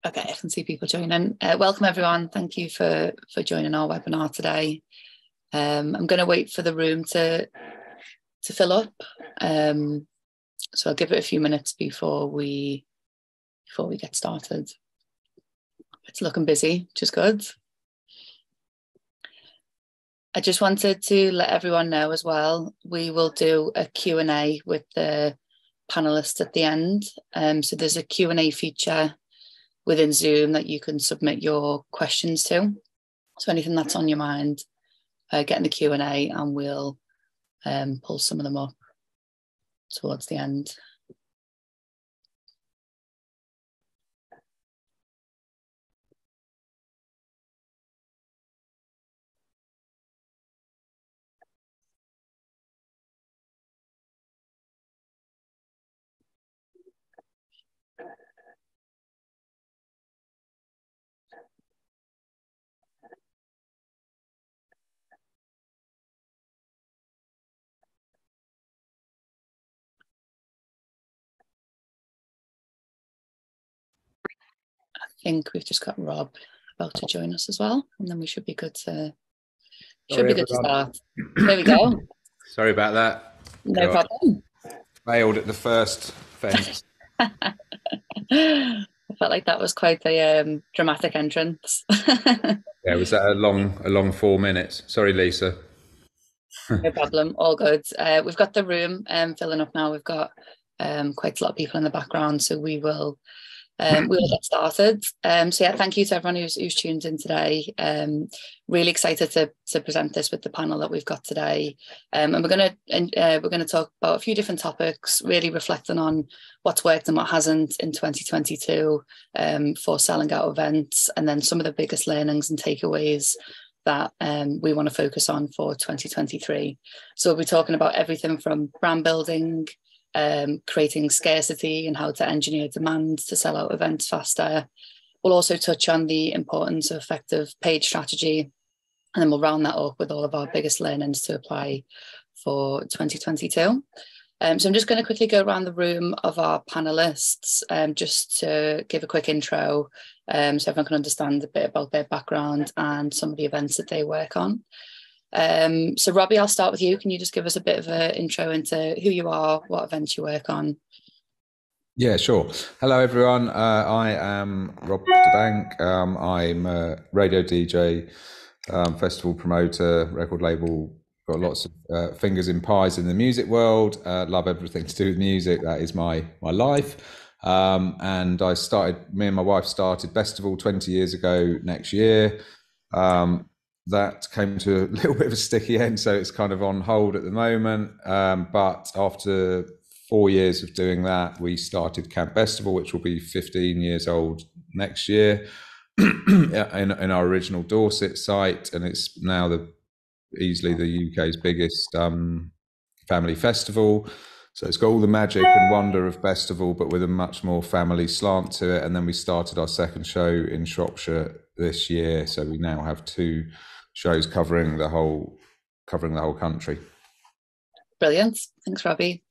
Okay, I can see people joining. Welcome everyone. Thank you for joining our webinar today. I'm going to wait for the room to fill up. So I'll give it a few minutes before we get started. It's looking busy, which is good. I just wanted to let everyone know as well, we will do a Q&A with the panelists at the end. So there's a Q&A feature within Zoom that you can submit your questions to. So anything that's on your mind, get in the Q&A and we'll pull some of them up towards the end. I think we've just got Rob about to join us as well, and then we should be good to start. There we go. Sorry about that. No problem. Failed at the first fence. I felt like that was quite a dramatic entrance. Yeah, was that a long 4 minutes? Sorry, Lisa. No problem. All good. We've got the room filling up now. We've got quite a lot of people in the background, so we will get started. So yeah, thank you to everyone who's tuned in today. Really excited to present this with the panel that we've got today. And we're going to talk about a few different topics, really reflecting on what's worked and what hasn't in 2022 for selling out events, and then some of the biggest learnings and takeaways that we want to focus on for 2023. So we'll be talking about everything from brand building, creating scarcity and how to engineer demand to sell out events faster. We'll also touch on the importance of effective paid strategy, and then we'll round that up with all of our biggest learnings to apply for 2022. So I'm just going to quickly go around the room of our panelists just to give a quick intro so everyone can understand a bit about their background and some of the events that they work on. So Robbie, I'll start with you. Can you just give us a bit of an intro into who you are, what events you work on? Yeah, sure. Hello, everyone. I am Rob DeBank. I'm a radio DJ, festival promoter, record label. Got lots of fingers in pies in the music world. Love everything to do with music. That is my life. And me and my wife started Bestival 20 years ago next year. That came to a little bit of a sticky end, so it's kind of on hold at the moment. But after 4 years of doing that, we started Camp Bestival, which will be 15 years old next year, in our original Dorset site, and it's now easily the UK's biggest family festival. So it's got all the magic and wonder of Bestival, but with a much more family slant to it. And then we started our second show in Shropshire this year, so we now have 2 shows covering the whole country. Brilliant. Thanks, Robbie.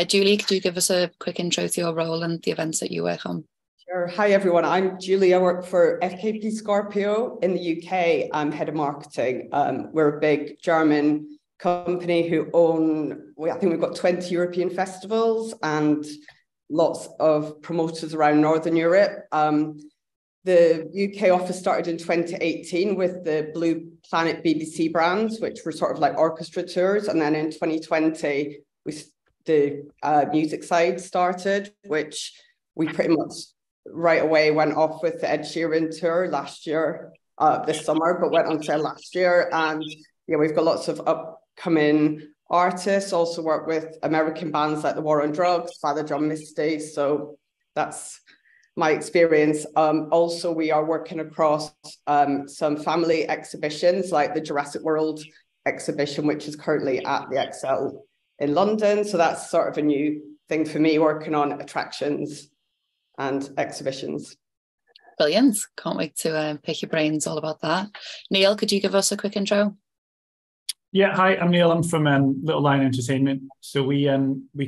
Julie, could you give us a quick intro to your role and the events that you work on? Sure. Hi, everyone. I'm Julie. I work for FKP Scorpio in the UK. I'm head of marketing. We're a big German company who I think we've got 20 European festivals and lots of promoters around Northern Europe. The UK office started in 2018 with the Blue Planet BBC brands, which were sort of like orchestra tours. And then in 2020, the music side started, which we pretty much right away went off with the Ed Sheeran tour last year, this summer, but went on sale last year. And yeah, we've got lots of upcoming artists, also work with American bands like the War on Drugs, Father John Misty. So that's my experience. Also, we are working across some family exhibitions like the Jurassic World exhibition, which is currently at the ExCeL in London. So that's sort of a new thing for me, working on attractions and exhibitions. Brilliant. Can't wait to pick your brains all about that. Neil, could you give us a quick intro? Yeah, hi, I'm Neil. I'm from Little Lion Entertainment. So we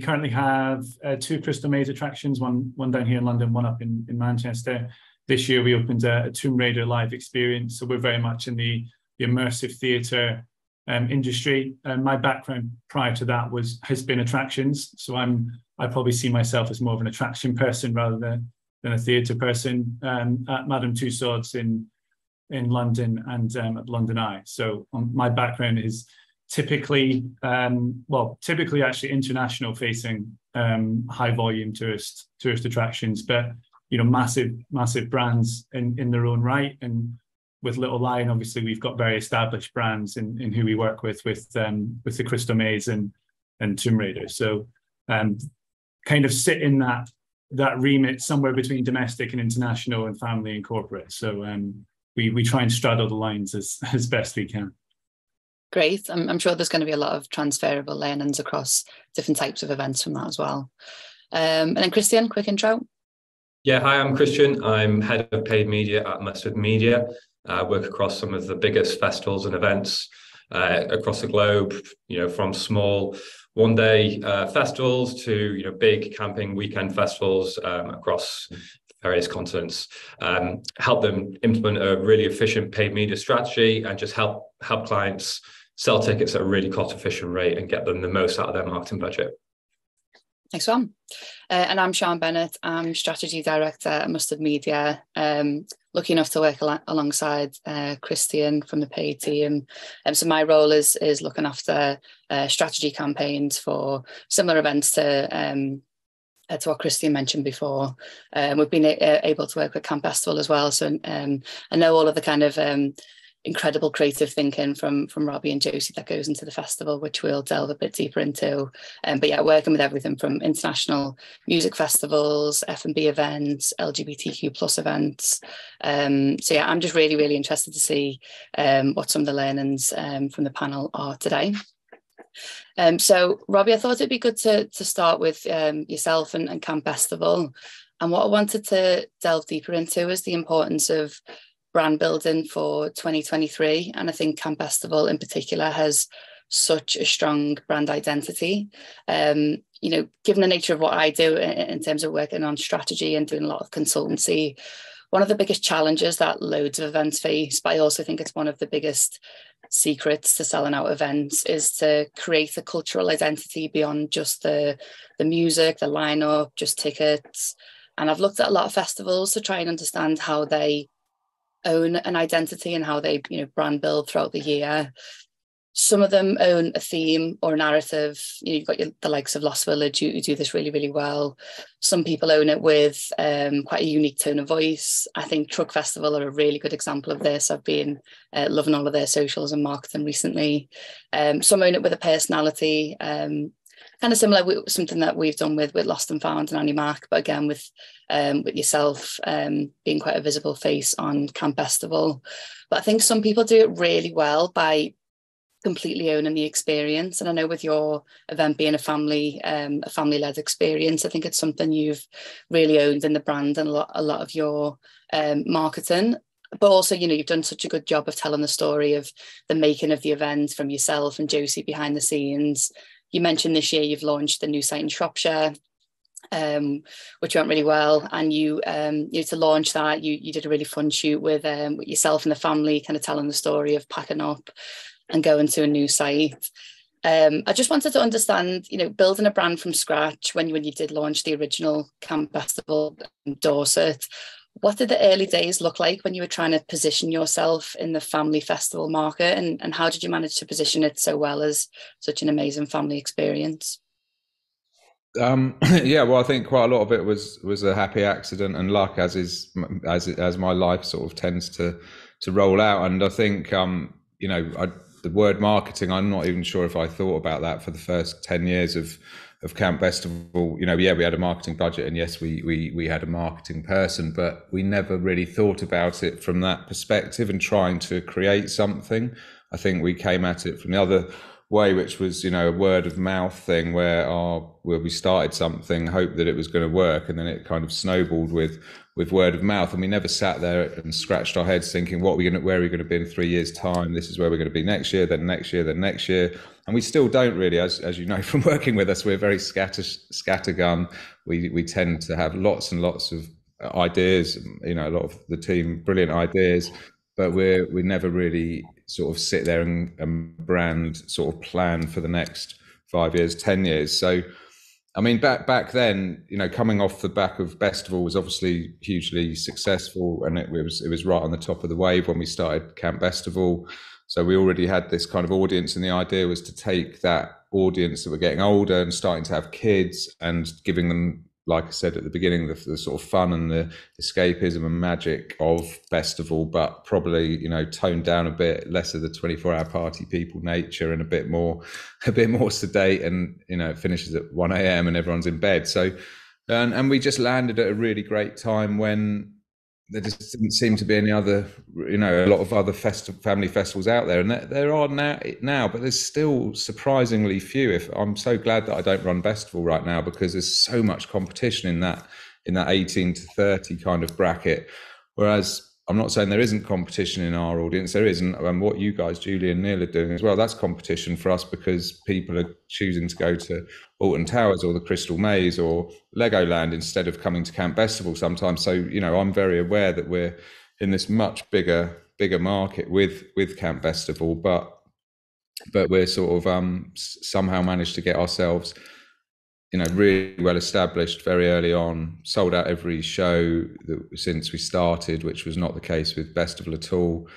currently have 2 Crystal Maze attractions, one down here in London, one up in Manchester. this year we opened a Tomb Raider live experience. So we're very much in the immersive theatre industry. And my background prior to that has been attractions. So I probably see myself as more of an attraction person rather than a theatre person, at Madame Tussauds in London and at London Eye. So my background is typically actually international facing, high volume tourist attractions, but massive brands in their own right. And with Little Lion, obviously we've got very established brands in who we work with the Crystal Maze and Tomb Raider. So kind of sit in that remit somewhere between domestic and international and family and corporate. So we try and straddle the lines as best we can. Great. I'm sure there's going to be a lot of transferable learnings across different types of events from that as well. And then Kristian, quick intro. Yeah, hi, I'm Kristian. I'm head of paid media at Mustard Media. I work across some of the biggest festivals and events across the globe, from small one-day festivals to big camping weekend festivals across various continents. Help them implement a really efficient paid media strategy and just help clients sell tickets at a really cost-efficient rate and get them the most out of their marketing budget. Next one. And I'm Sian Bennett. I'm Strategy Director at Mustard Media. Lucky enough to work alongside Kristian from the paid team. So my role is looking after strategy campaigns for similar events to what Kristian mentioned before. We've been able to work with Camp Bestival as well. So I know all of the kind of incredible creative thinking from Robbie and Josie that goes into the festival, which we'll delve a bit deeper into. But yeah, working with everything from international music festivals, F&B events, LGBTQ plus events. So yeah, I'm just really, really interested to see what some of the learnings from the panel are today. So Robbie, I thought it'd be good to start with yourself and Camp Bestival. And what I wanted to delve deeper into is the importance of brand building for 2023. And I think Camp Bestival in particular has such a strong brand identity. Given the nature of what I do in terms of working on strategy and doing a lot of consultancy, one of the biggest challenges that loads of events face, but I also think it's one of the biggest secrets to selling out events, is to create a cultural identity beyond just the music, the lineup, just tickets. And I've looked at a lot of festivals to try and understand how they own an identity and how they brand build throughout the year. Some of them own a theme or a narrative. You've got the likes of Lost Village who do this really, really well. Some people own it with quite a unique tone of voice. I think Truck Festival are a really good example of this. I've been loving all of their socials and marketing recently. Some own it with a personality. Kind of similar with something that we've done with Lost and Found and Annie Mac, but again with yourself being quite a visible face on Camp Bestival. But I think some people do it really well by completely owning the experience. And I know with your event being a family-led experience, I think it's something you've really owned in the brand and a lot of your marketing. But also, you've done such a good job of telling the story of the making of the event from yourself and Josie behind the scenes. You mentioned this year you've launched the new site in Shropshire, which went really well. And you to launch that, you did a really fun shoot with yourself and the family, kind of telling the story of packing up and going to a new site. I just wanted to understand, building a brand from scratch when you did launch the original Camp Bestival in Dorset. What did the early days look like when you were trying to position yourself in the family festival market, and how did you manage to position it so well as such an amazing family experience? Yeah, well, I think quite a lot of it was a happy accident and luck, as my life sort of tends to roll out. And I think the word marketing, I'm not even sure if I thought about that for the first 10 years of Camp Bestival. Yeah, we had a marketing budget, and yes, we had a marketing person, but we never really thought about it from that perspective and trying to create something. I think we came at it from the other way, which was a word of mouth thing where we started something, hoped that it was going to work, and then it kind of snowballed with word of mouth. And we never sat there and scratched our heads thinking, where are we going to be in 3 years' time? This is where we're going to be next year, then next year, then next year. And we still don't really, as you know from working with us, we're very scattergun. We tend to have lots and lots of ideas, you know, a lot of the team, brilliant ideas, but we never really sort of sit there and brand sort of plan for the next 5 years, 10 years. So, I mean, back then, you know, coming off the back of Bestival was obviously hugely successful, and it was right on the top of the wave when we started Camp Bestival. So we already had this kind of audience, and the idea was to take that audience that were getting older and starting to have kids and giving them, like I said at the beginning, the sort of fun and the escapism and magic of Bestival, but probably, you know, toned down a bit, less of the 24-hour party people nature, and a bit more sedate, and, you know, it finishes at 1 a.m. and everyone's in bed. So, and we just landed at a really great time when there just didn't seem to be any other, you know, a lot of other family festivals out there, and there are now, but there's still surprisingly few. I'm so glad that I don't run Bestival right now, because there's so much competition in that 18 to 30 kind of bracket. Whereas I'm not saying there isn't competition in our audience, there isn't, and what you guys, Julie and Neil, are doing as well, that's competition for us, because people are choosing to go to Alton Towers or the Crystal Maze or Legoland instead of coming to Camp Bestival sometimes. So, you know, I'm very aware that we're in this much bigger market with Camp Bestival, but we're sort of somehow managed to get ourselves, you know, really well established very early on, sold out every show since we started, which was not the case with Bestival at all.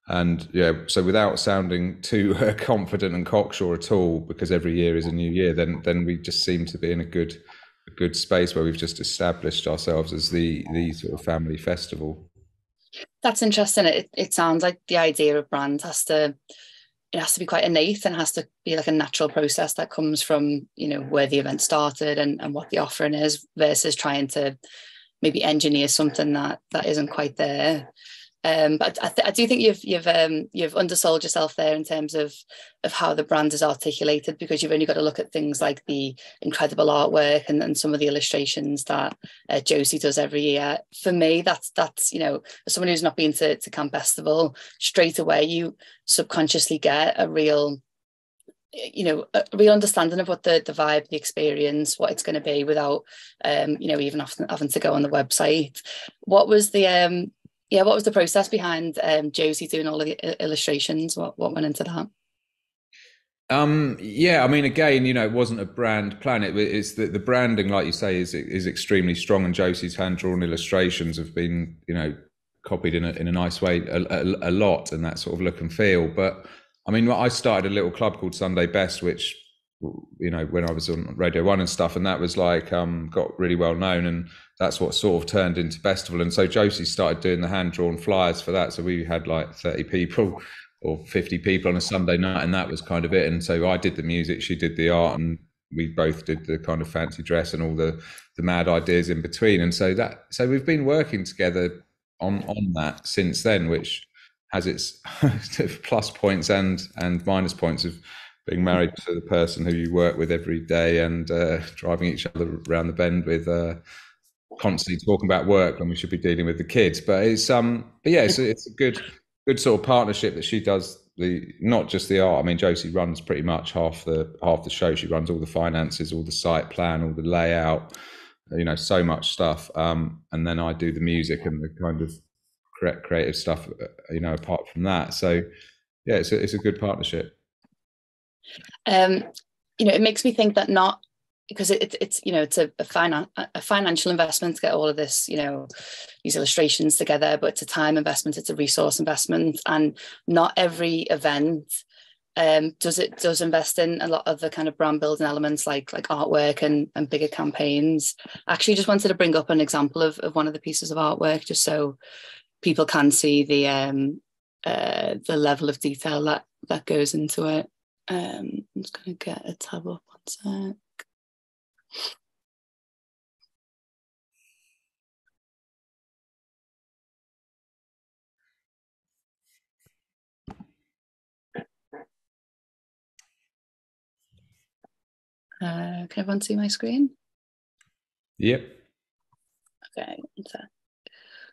And yeah, so without sounding too confident and cocksure at all, because every year is a new year, then we just seem to be in a good space where we've just established ourselves as the sort of family festival. That's interesting. It sounds like the idea of brand has to be quite innate, and has to be like a natural process that comes from, you know, where the event started and what the offering is, versus trying to maybe engineer something that isn't quite there. But I do think you've undersold yourself there in terms of how the brand is articulated, because you've only got to look at things like the incredible artwork and some of the illustrations that Josie does every year. For me, that's you know, as someone who's not been to Camp Bestival, straight away you subconsciously get a real understanding of what the vibe, the experience, what it's going to be, without you know, even often having to go on the website. What was the process behind Josie doing all of the illustrations? What went into that? Yeah, I mean, again, you know, it wasn't a brand plan. It's the branding, like you say, is extremely strong, and Josie's hand-drawn illustrations have been, you know, copied in a nice way a lot, and that sort of look and feel. But I mean, I started a little club called Sunday Best, which, you know, when I was on Radio 1 and stuff, and that was like got really well known, and that's what sort of turned into Bestival. And so Josie started doing the hand-drawn flyers for that, so we had like 30 people or 50 people on a Sunday night, and that was kind of it. And so I did the music, she did the art, and we both did the kind of fancy dress and all the mad ideas in between. And so we've been working together on that since then, which has its plus points and minus points of being married to the person who you work with every day, and driving each other around the bend with constantly talking about work when we should be dealing with the kids. But it's it's a good sort of partnership that she does not just the art. I mean, Josie runs pretty much half the show. She runs all the finances, all the site plan, all the layout, you know, so much stuff. And then I do the music and the kind of creative stuff, you know, apart from that. So yeah, it's a good partnership. You know, it makes me think that not because it's you know, it's a financial investment to get all of this, you know, these illustrations together, but it's a time investment, it's a resource investment, and not every event does invest in a lot of the kind of brand building elements like artwork and bigger campaigns. I actually just wanted to bring up an example of one of the pieces of artwork, just so people can see the level of detail that goes into it. I'm just going to get a tab up one sec. Can everyone see my screen? Yep. Okay, just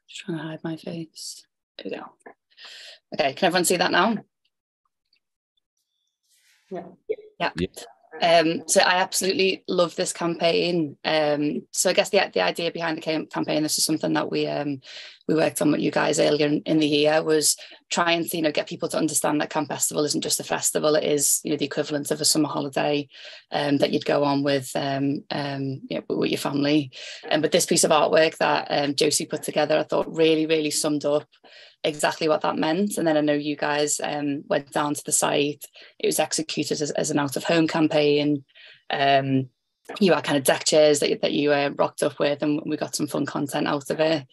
trying to hide my face. There we go. Okay, can everyone see that now? Yeah. Yeah. So I absolutely love this campaign. So I guess the idea behind the campaign, this is something that we worked on with you guys earlier in the year, was trying to get people to understand that Camp Bestival isn't just a festival; it is the equivalent of a summer holiday that you'd go on with with your family. But this piece of artwork that Josie put together, I thought really summed up exactly what that meant. And then I know you guys went down to the site. It was executed as an out-of-home campaign. You had kind of deck chairs that you rocked up with, and we got some fun content out of it.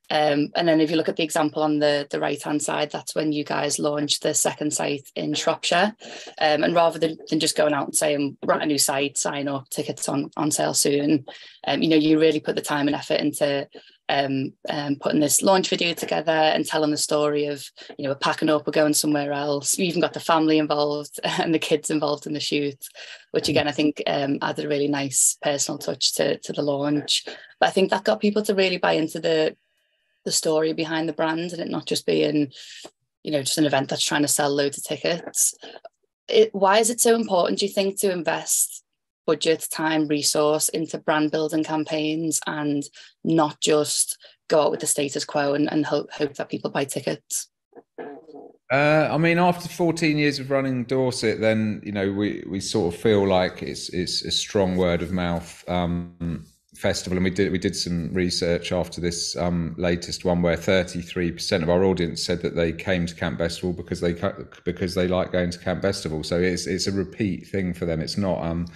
And then if you look at the example on the right-hand side, that's when you guys launched the second site in Shropshire. And rather than just going out and saying, we're at a new site, sign up, tickets on sale soon, you really put the time and effort into putting this launch video together and telling the story of, we're packing up, we're going somewhere else. We even got the family involved and the kids involved in the shoot, which again, I think added a really nice personal touch to the launch. But I think that got people to really buy into the story behind the brand, and it not just being, just an event that's trying to sell loads of tickets. Why is it so important, do you think, to invest budget, time, resource into brand building campaigns and not just go out with the status quo and hope that people buy tickets? After 14 years of running Dorset, then we sort of feel like it's a strong word of mouth festival, and we did some research after this latest one where 33% of our audience said that they came to Camp Bestival because they like going to Camp Bestival. So it's a repeat thing for them. It's not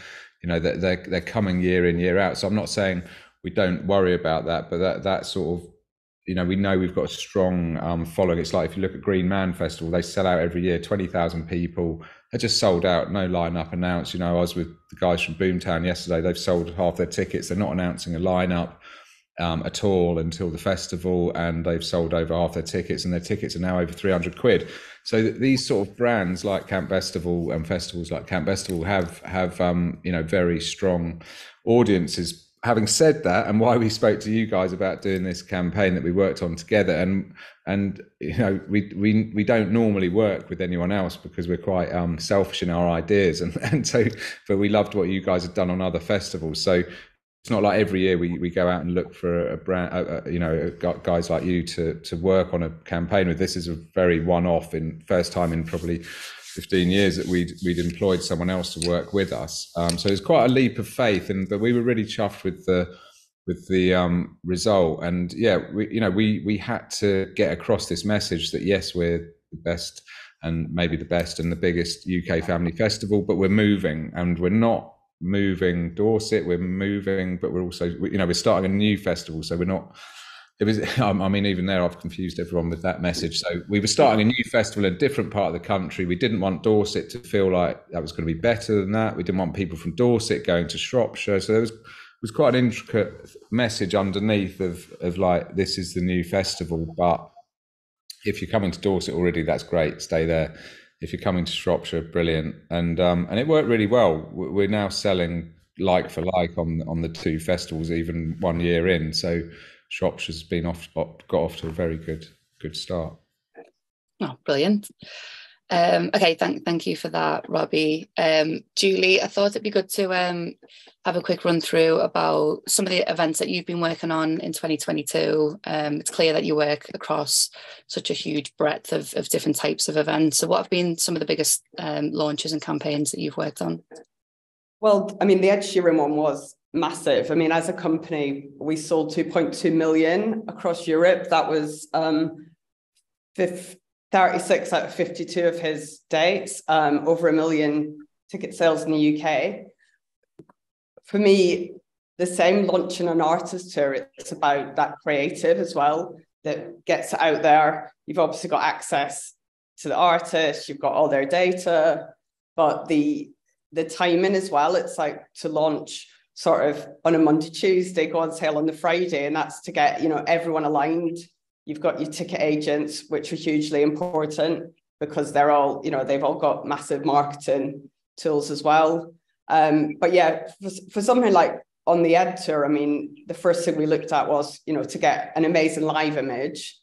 they're coming year in, year out. So I'm not saying we don't worry about that, but that sort of, we know we've got a strong following. It's like if you look at Green Man Festival, they sell out every year, 20,000 people. They just sold out, no lineup announced. I was with the guys from Boomtown yesterday. They've sold half their tickets. They're not announcing a lineup at all until the festival, and they've sold over half their tickets, and their tickets are now over 300 quid. So these sort of brands like Camp Bestival and festivals like Camp Bestival have very strong audiences. Having said that, and why we spoke to you guys about doing this campaign that we worked on together, and we don't normally work with anyone else because we're quite selfish in our ideas, and so, but we loved what you guys had done on other festivals. So it's not like every year we go out and look for a brand, guys like you to work on a campaign with. This is a very one-off, first time in probably 15 years that we'd employed someone else to work with us. So it's quite a leap of faith, but we were really chuffed with the result. And yeah, we had to get across this message that yes, we're the best and maybe the best and the biggest UK family festival, but we're moving, and we're not moving Dorset, we're moving, but we're also, we're starting a new festival. So we're not, even there, I've confused everyone with that message. So we were starting a new festival in a different part of the country. We didn't want Dorset to feel like that was going to be better than that. We didn't want people from Dorset going to Shropshire. So there was quite an intricate message underneath of like, this is the new festival, but if you're coming to Dorset already, that's great, stay there. If you're coming to Shropshire, brilliant. And it worked really well. We're now selling like for like on the two festivals, even 1 year in. So Shropshire's got off to a very good start. Oh, brilliant. Okay, thank you for that, Robbie. Julie, I thought it'd be good to have a quick run through about some of the events that you've been working on in 2022. It's clear that you work across such a huge breadth of different types of events. So what have been some of the biggest launches and campaigns that you've worked on? Well, the Ed Sheeran one was massive. As a company, we sold 2.2 million across Europe. That was 36 out of 52 of his dates, over 1 million ticket sales in the UK. For me, the same launching an artist tour, it's about that creative as well, that gets it out there. You've obviously got access to the artist, you've got all their data, but the timing as well, it's like to launch sort of on a Monday, Tuesday, go on sale on the Friday, and that's to get, everyone aligned. You've got your ticket agents, which are hugely important because they're all, they've all got massive marketing tools as well. But yeah, for something like on the Ed tour, the first thing we looked at was, to get an amazing live image,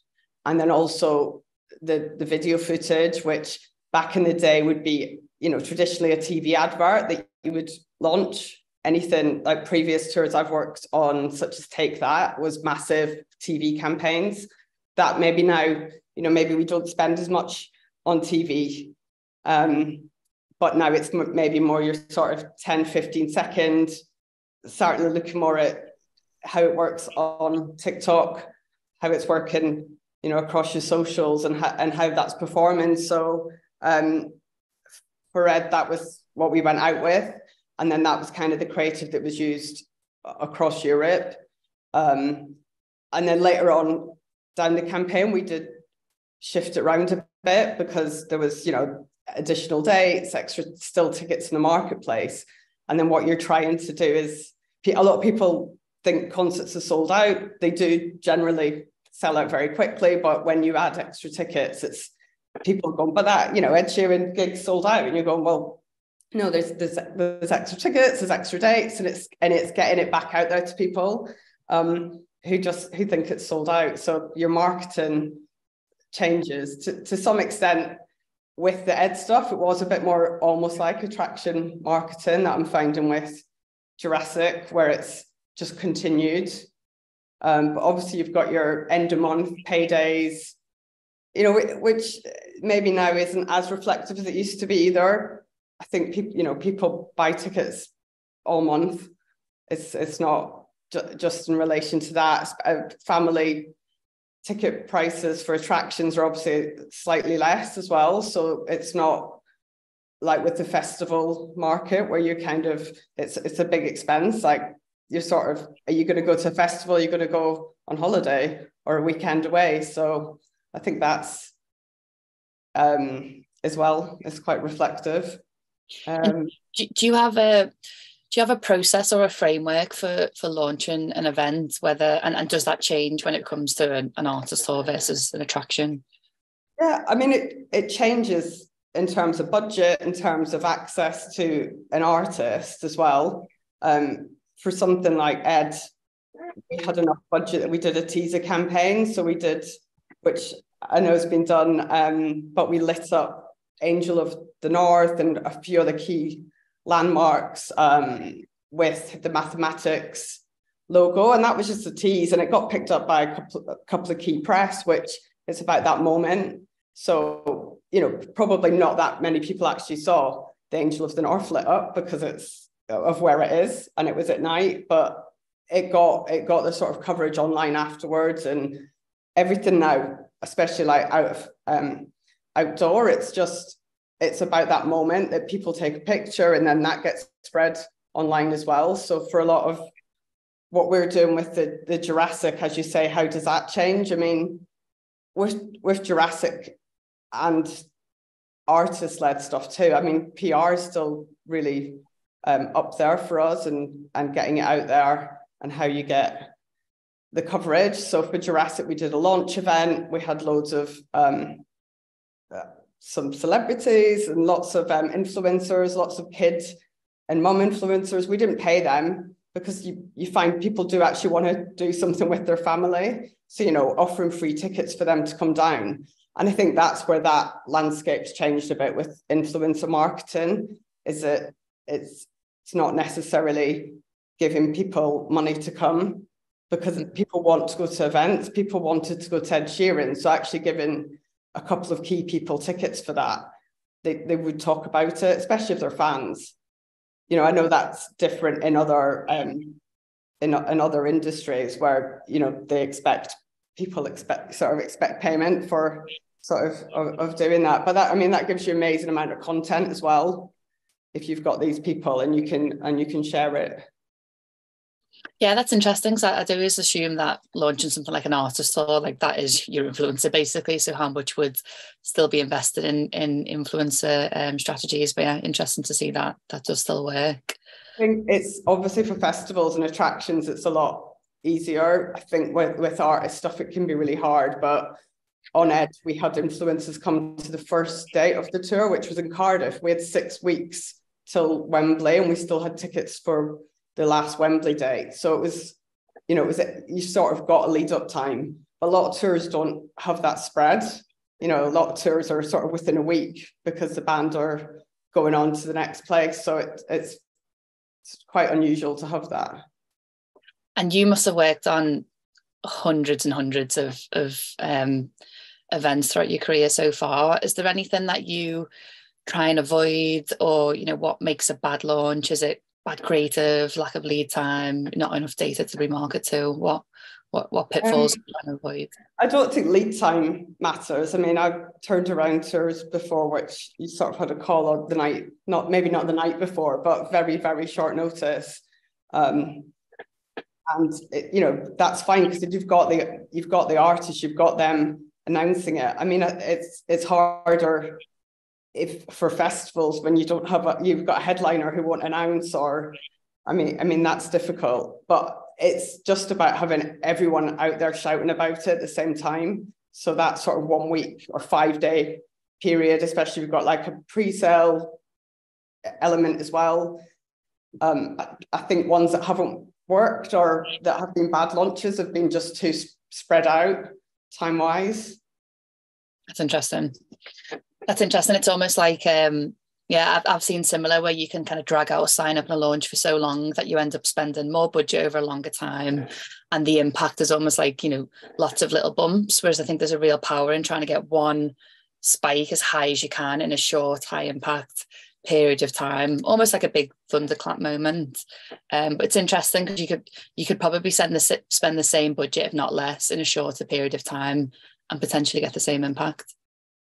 and then also the video footage, which back in the day would be, traditionally a TV advert that would launch. Anything like previous tours I've worked on, such as Take That, was massive TV campaigns that maybe now, maybe we don't spend as much on TV. But now it's maybe more your sort of 10, 15 second, starting looking more at how it works on TikTok, how it's working, across your socials and how that's performing. So for Ed, that was what we went out with. And then that was kind of the creative that was used across Europe. And then later on down the campaign, we did shift it around a bit because there was, additional dates, extra still tickets in the marketplace. And then what you're trying to do is, a lot of people think concerts are sold out. They do generally sell out very quickly, but when you add extra tickets, it's people going, but that, Ed Sheeran gig sold out. And you're going, well, no, there's extra tickets, there's extra dates, and it's getting it back out there to people who think it's sold out. So your marketing changes to some extent. With the Ed stuff, it was a bit more almost like attraction marketing that I'm finding with Jurassic, where it's just continued. But obviously you've got your end of month paydays, which maybe now isn't as reflective as it used to be either. I think people buy tickets all month. It's not just in relation to that. Family ticket prices for attractions are obviously slightly less as well. So it's not like with the festival market where you're kind of, it's a big expense. Like you're sort of, are you going to go to a festival? Are you going to go on holiday or a weekend away? So I think that's as well, it's quite reflective. Do you have a process or a framework for launching an event, whether and does that change when it comes to an artist tour versus an attraction? Yeah, I mean it changes in terms of budget, in terms of access to an artist as well. For something like Ed, we had enough budget that we did a teaser campaign. So we did, which I know has been done, but we lit up Angel of the North and a few other key landmarks with the mathematics logo, and that was just a tease, and it got picked up by a couple of key press, which is about that moment. So probably not that many people actually saw the Angel of the North lit up because it's of where it is and it was at night, but it got the sort of coverage online afterwards. And everything now, especially like outdoor, it's about that moment that people take a picture and then that gets spread online as well. So for a lot of what we're doing with the Jurassic, as you say, how does that change? I mean, with Jurassic and artist-led stuff too, I mean, PR is still really up there for us and getting it out there and how you get the coverage. So for Jurassic, we did a launch event. We had loads of some celebrities and lots of influencers, lots of kids and mum influencers. We didn't pay them because you find people do actually want to do something with their family. So, offering free tickets for them to come down. And I think that's where that landscape's changed a bit with influencer marketing, is that it's not necessarily giving people money to come because people want to go to events. People wanted to go to Ed Sheeran. So actually giving a couple of key people tickets for that, they would talk about it, especially if they're fans. I know that's different in other in other industries where people expect payment for sort of doing that. But that gives you an amazing amount of content as well if you've got these people and you can share it. Yeah, that's interesting, because I do always assume that launching something like an artist tour, like that is your influencer basically. So how much would still be invested in influencer strategies? But yeah, interesting to see that does still work. I think it's obviously for festivals and attractions, it's a lot easier. I think with artist stuff, it can be really hard. But on Ed, we had influencers come to the first day of the tour, which was in Cardiff. We had 6 weeks till Wembley, and we still had tickets for the last Wembley date. So it was, you sort of got a lead up time. A lot of tours don't have that spread. A lot of tours are sort of within a week because the band are going on to the next place. So it's it's quite unusual to have that. And you must have worked on hundreds and hundreds of events throughout your career so far. Is there anything that you try and avoid, or what makes a bad launch? Is it bad creative, lack of lead time, not enough data to remarket to? What pitfalls are you trying to avoid? I don't think lead time matters. I mean, I've turned around tours before, which you sort of had a call on the night, maybe not the night before, but very, very short notice. And that's fine, because if you've got the artist, you've got them announcing it. I mean, it's harder for festivals when you don't have you've got a headliner who won't announce, or I mean that's difficult, but it's just about having everyone out there shouting about it at the same time. So that sort of 1 week or 5 day period, especially if you've got like a pre-sale element as well. I think ones that haven't worked or that have been bad launches have been just too spread out time-wise. That's interesting. It's almost like I've seen similar, where you can kind of drag out a sign up and a launch for so long that you end up spending more budget over a longer time, and the impact is almost like lots of little bumps, whereas I think there's a real power in trying to get one spike as high as you can in a short, high impact period of time, almost like a big thunderclap moment. But it's interesting because you could probably spend the same budget, if not less, in a shorter period of time and potentially get the same impact.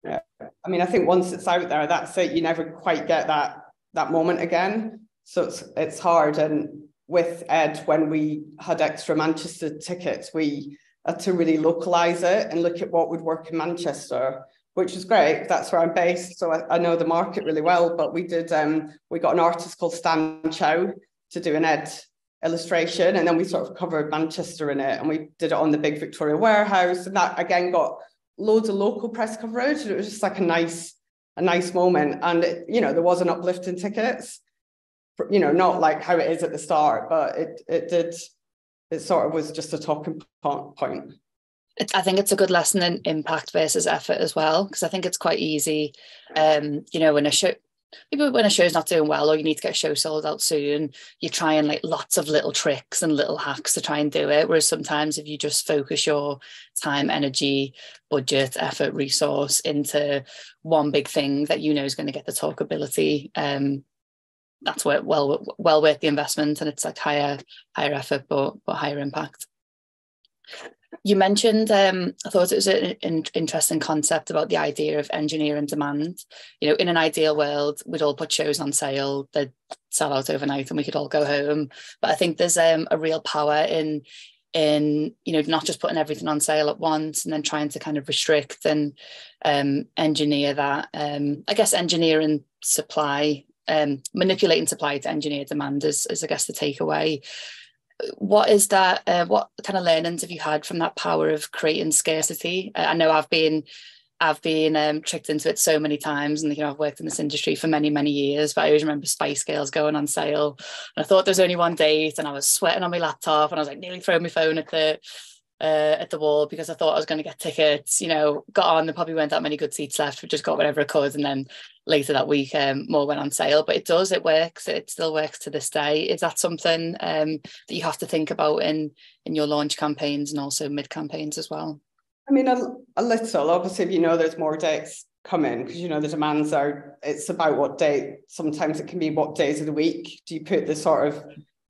Yeah, I mean, I think once it's out there, that's it. You never quite get that moment again. So it's hard. And with Ed, when we had extra Manchester tickets, we had to really localize it and look at what would work in Manchester, which was great. That's where I'm based, so I know the market really well. But we did. We got an artist called Stan Chow to do an Ed illustration, and then we sort of covered Manchester in it, and we did it on the big Victoria warehouse, and that again got loads of local press coverage, and it was just like a nice moment. And there was an uplift in tickets, not like how it is at the start, but it sort of was just a talking point. I think it's a good lesson in impact versus effort as well, because I think it's quite easy, when a show's not doing well, or you need to get a show sold out soon, you try and like lots of little tricks and little hacks to try and do it. Whereas sometimes if you just focus your time, energy, budget, effort, resource into one big thing that is going to get the talkability, that's well worth the investment, and it's like higher effort but higher impact. You mentioned, I thought it was an interesting concept about the idea of engineering demand. In an ideal world, we'd all put shows on sale, they'd sell out overnight and we could all go home. But I think there's a real power in not just putting everything on sale at once and then trying to kind of restrict and engineer that. I guess engineering supply, manipulating supply to engineer demand is I guess the takeaway. What is that? What kind of learnings have you had from that power of creating scarcity? I know I've been tricked into it so many times, and I've worked in this industry for many, many years. But I always remember Spice Girls going on sale, and I thought there was only one date, and I was sweating on my laptop, and I was like nearly throwing my phone at the wall because I thought I was going to get tickets. Got on, there probably weren't that many good seats left. We just got whatever it could, and then later that week more went on sale. But it works. It still works to this day. Is that something that you have to think about in your launch campaigns and also mid campaigns as well? I mean, a little. Obviously, if there's more dates coming, because the demands are, it's about what date. Sometimes it can be what days of the week do you put the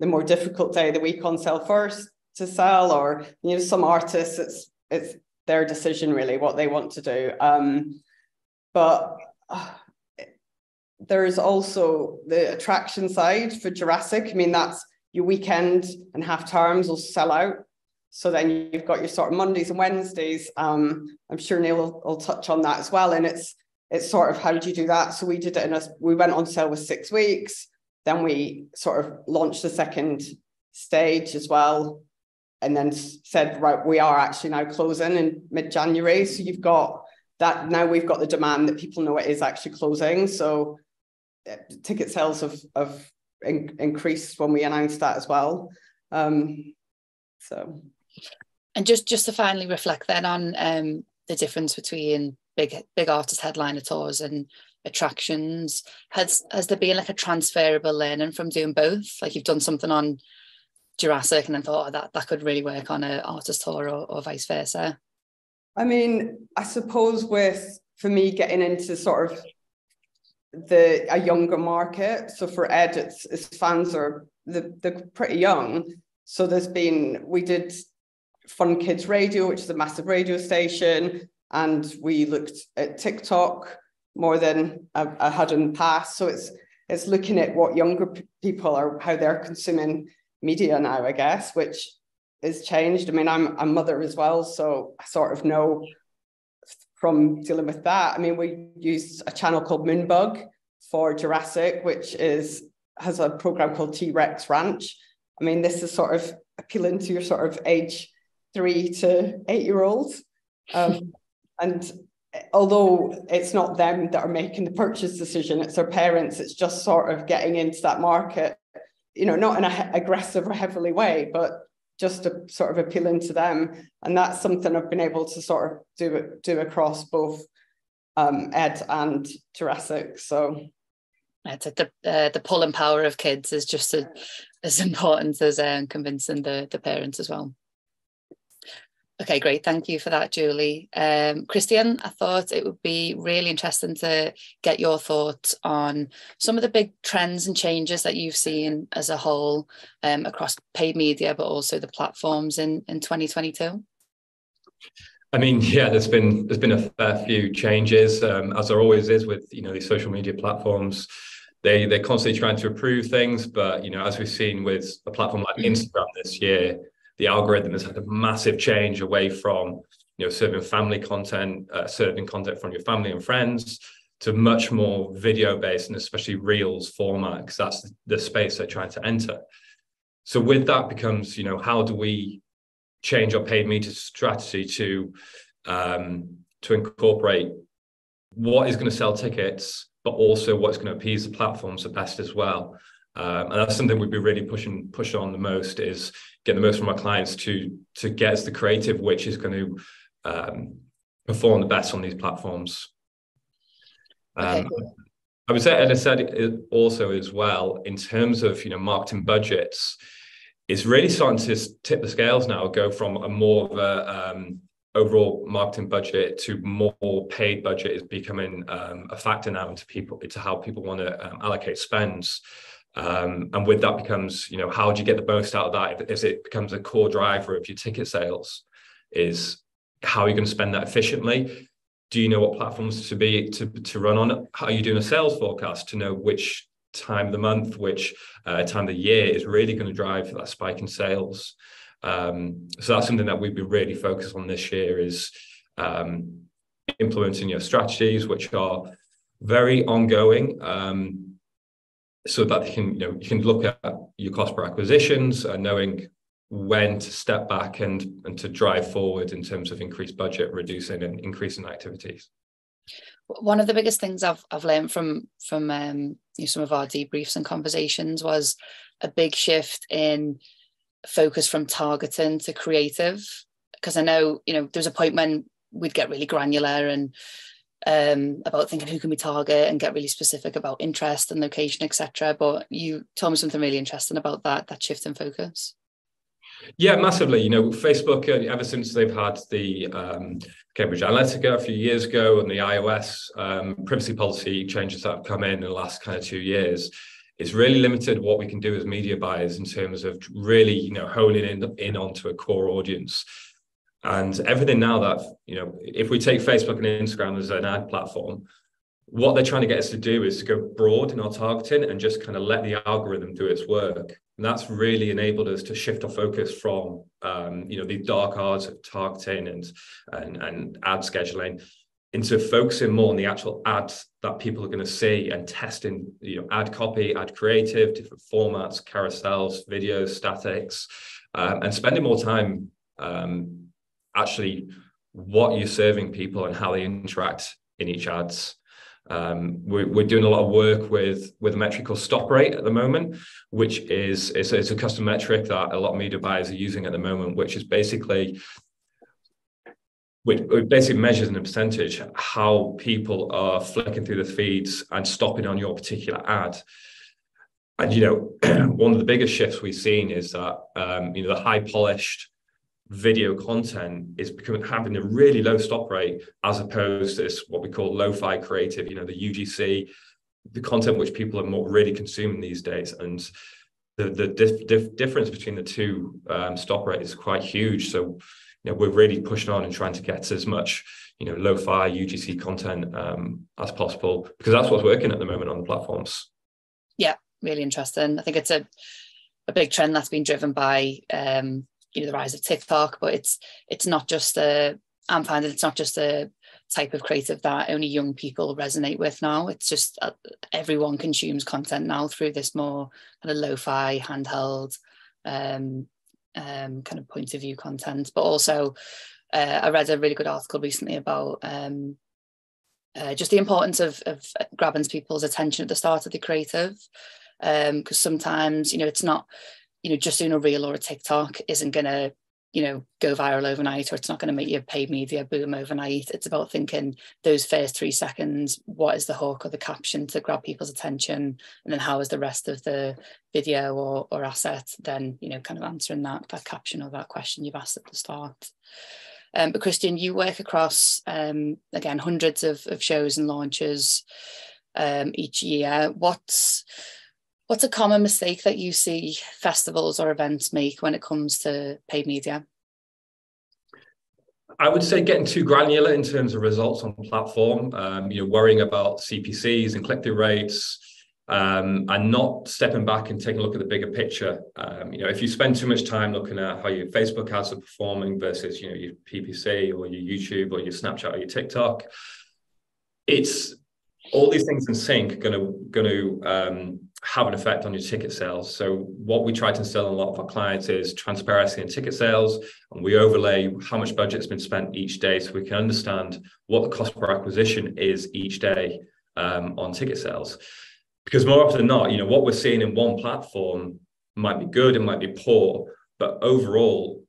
more difficult day of the week on sale first to sell, or some artists it's their decision really what they want to do. But there is also the attraction side for Jurassic. I mean, that's your weekend and half terms will sell out. So then you've got your sort of Mondays and Wednesdays. I'm sure Neil will touch on that as well. And it's sort of, how do you do that? So we did it we went on sale with 6 weeks. Then we sort of launched the second stage as well. And then said, right, we are actually now closing in mid-January. So you've got that, now we've got the demand that people know it is actually closing. So ticket sales have increased when we announced that as well. So. And just to finally reflect then on the difference between big artist headliner tours and attractions. Has there been like a transferable learning from doing both? Like you've done something on Jurassic and then thought, oh, that could really work on an artist tour, or vice versa? I mean, I suppose for me getting into sort of a younger market. So for Ed, its fans they're pretty young. So we did Fun Kids Radio, which is a massive radio station, and we looked at TikTok more than I had in the past. So it's looking at what younger people are, how they're consuming media now, I guess, which has changed. I mean, I'm a mother as well, so I sort of know from dealing with that. I mean, we used a channel called Moonbug for Jurassic, which has a program called T-Rex Ranch. I mean, this is sort of appealing to your sort of age 3 to 8-year-olds. And although it's not them that are making the purchase decision, it's their parents, it's just sort of getting into that market, not in an aggressive or heavily way, but just to sort of appealing to them. And that's something I've been able to sort of do across both Ed and Jurassic. So it's like the pull and power of kids is just as important as convincing the parents as well. Okay, great. Thank you for that, Julie. Kristian, I thought it would be really interesting to get your thoughts on some of the big trends and changes that you've seen as a whole across paid media, but also the platforms in 2022. I mean, yeah, there's been a fair few changes, as there always is with these social media platforms. They're constantly trying to improve things, but as we've seen with a platform like Instagram this year, the algorithm has had a massive change away from serving family content, serving content from your family and friends, to much more video based, and especially Reels format, because that's the space they're trying to enter. So with that becomes how do we change our paid media strategy to incorporate what is going to sell tickets, but also what's going to appease the platforms the best as well. And that's something we'd be really pushing on the most, is get the most from our clients to get us the creative which is going to perform the best on these platforms. Okay, cool. I would say, and I said it also as well, in terms of marketing budgets, it's really starting to tip the scales now, go from a more of a overall marketing budget to more paid budget is becoming a factor now into how people want to allocate spends. And with that becomes, how do you get the most out of that? As it becomes a core driver of your ticket sales, is how are you going to spend that efficiently? Do you know what platforms to run on? How are you doing a sales forecast to know which time of the month, which time of the year is really going to drive that spike in sales? So that's something that we've been really focused on this year, is implementing your strategies, which are very ongoing. So that you can look at your cost per acquisitions and knowing when to step back and to drive forward in terms of increased budget, reducing and increasing activities. One of the biggest things I've learned from some of our debriefs and conversations was a big shift in focus from targeting to creative. Because I know, there was a point when we'd get really granular and about thinking who can we target and get really specific about interest and location, etc. But you told me something really interesting about that shift in focus. Yeah, massively. Facebook, ever since they've had the Cambridge Analytica a few years ago and the iOS privacy policy changes that have come in the last kind of 2 years, it's really limited what we can do as media buyers in terms of really, honing in onto a core audience. And everything now that, if we take Facebook and Instagram as an ad platform, what they're trying to get us to do is to go broad in our targeting and just kind of let the algorithm do its work. And that's really enabled us to shift our focus from, the dark arts of targeting and ad scheduling into focusing more on the actual ads that people are going to see and testing, ad copy, ad creative, different formats, carousels, videos, statics, and spending more time actually what you're serving people and how they interact in each ads. We're doing a lot of work with a metric called stop rate at the moment, which is a custom metric that a lot of media buyers are using at the moment, which is basically which basically measures in a percentage how people are flicking through the feeds and stopping on your particular ad. And, you know, one of the biggest shifts we've seen is that, you know, the high polished video content is having a really low stop rate, as opposed to this, what we call lo-fi creative, you know, the UGC, the content which people are more really consuming these days. And the difference between the two stop rate is quite huge. So, you know, we're really pushing on and trying to get as much, you know, lo-fi UGC content as possible, because that's what's working at the moment on the platforms. Yeah, really interesting. I think it's a big trend that's been driven by you know, the rise of TikTok, but it's not just I'm finding it's not just a type of creative that only young people resonate with now. It's just everyone consumes content now through this more kind of lo-fi, handheld kind of point of view content. But also I read a really good article recently about just the importance of grabbing people's attention at the start of the creative, because sometimes, you know, it's not, you know, just doing a reel or a TikTok isn't going to, you know, go viral overnight, or it's not going to make your paid media boom overnight. It's about thinking those first 3 seconds, what is the hook or the caption to grab people's attention? And then how is the rest of the video or asset then, you know, kind of answering that caption or that question you've asked at the start. But Kristian, you work across, again, hundreds of shows and launches each year. What's a common mistake that you see festivals or events make when it comes to paid media? I would say getting too granular in terms of results on the platform, you know, worrying about CPCs and click-through rates, and not stepping back and taking a look at the bigger picture. You know, if you spend too much time looking at how your Facebook ads are performing versus, you know, your PPC or your YouTube or your Snapchat or your TikTok, it's all these things in sync going to have an effect on your ticket sales. So what we try to instill in a lot of our clients is transparency in ticket sales, and we overlay how much budget's been spent each day, so we can understand what the cost per acquisition is each day on ticket sales. Because more often than not, you know, what we're seeing in one platform might be good, it might be poor, but overall,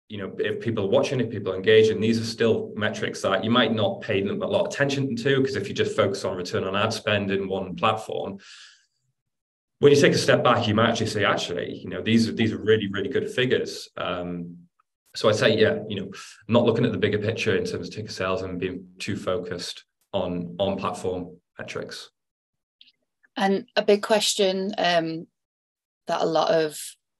you know, if people are watching, if people are engaging, these are still metrics that you might not pay them a lot of attention to, because if you just focus on return on ad spend in one platform, when you take a step back, you might actually say, actually, you know, these are really, really good figures. So I'd say, yeah, you know, not looking at the bigger picture in terms of ticket sales and being too focused on platform metrics. And a big question that a lot of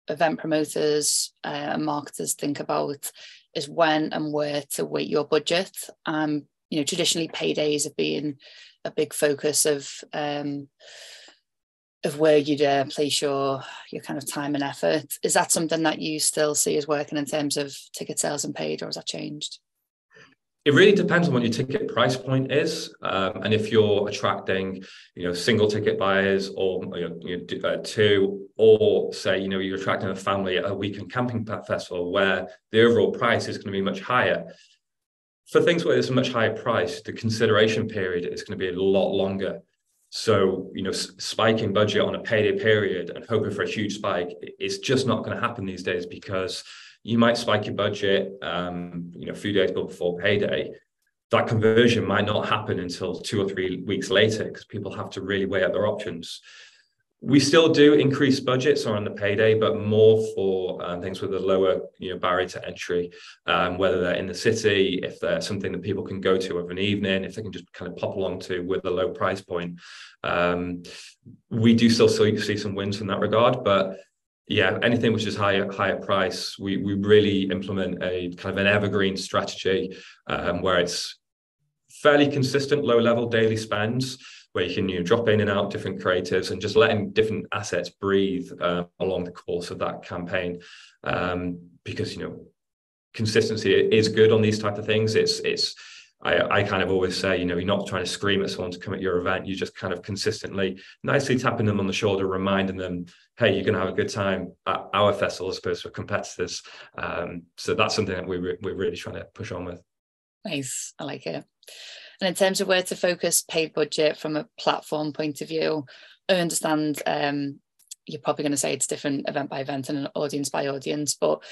event promoters and marketers think about is when and where to weight your budget. You know, traditionally paydays have been a big focus of where you'd place your kind of time and effort. Is that something that you still see as working in terms of ticket sales and paid, or has that changed? It really depends on what your ticket price point is, and if you're attracting, you know, single ticket buyers, or two, or say, you know, you're attracting a family at a weekend camping festival where the overall price is going to be much higher. For things where there's a much higher price, the consideration period is going to be a lot longer. So, you know, spiking budget on a payday period and hoping for a huge spike, it's just not going to happen these days, because you might spike your budget, you know, a few days before payday. That conversion might not happen until 2 or 3 weeks later, because people have to really weigh out their options. We still do increase budgets on the payday, but more for things with a lower, you know, barrier to entry, whether they're in the city, if they're something that people can go to of an evening, if they can just kind of pop along to with a low price point. We do still see some wins in that regard, but yeah, anything which is higher price, we really implement a kind of an evergreen strategy, where it's fairly consistent, low level daily spends, where you can, you know, drop in and out different creatives and just letting different assets breathe along the course of that campaign, because, you know, consistency is good on these type of things. I kind of always say, you know, you're not trying to scream at someone to come at your event. You just kind of consistently, nicely tapping them on the shoulder, reminding them, hey, you're going to have a good time at our festival as opposed to competitors. So that's something that we're really trying to push on with. Nice, I like it. And in terms of where to focus paid budget from a platform point of view, I understand you're probably going to say it's different event by event and an audience by audience, but,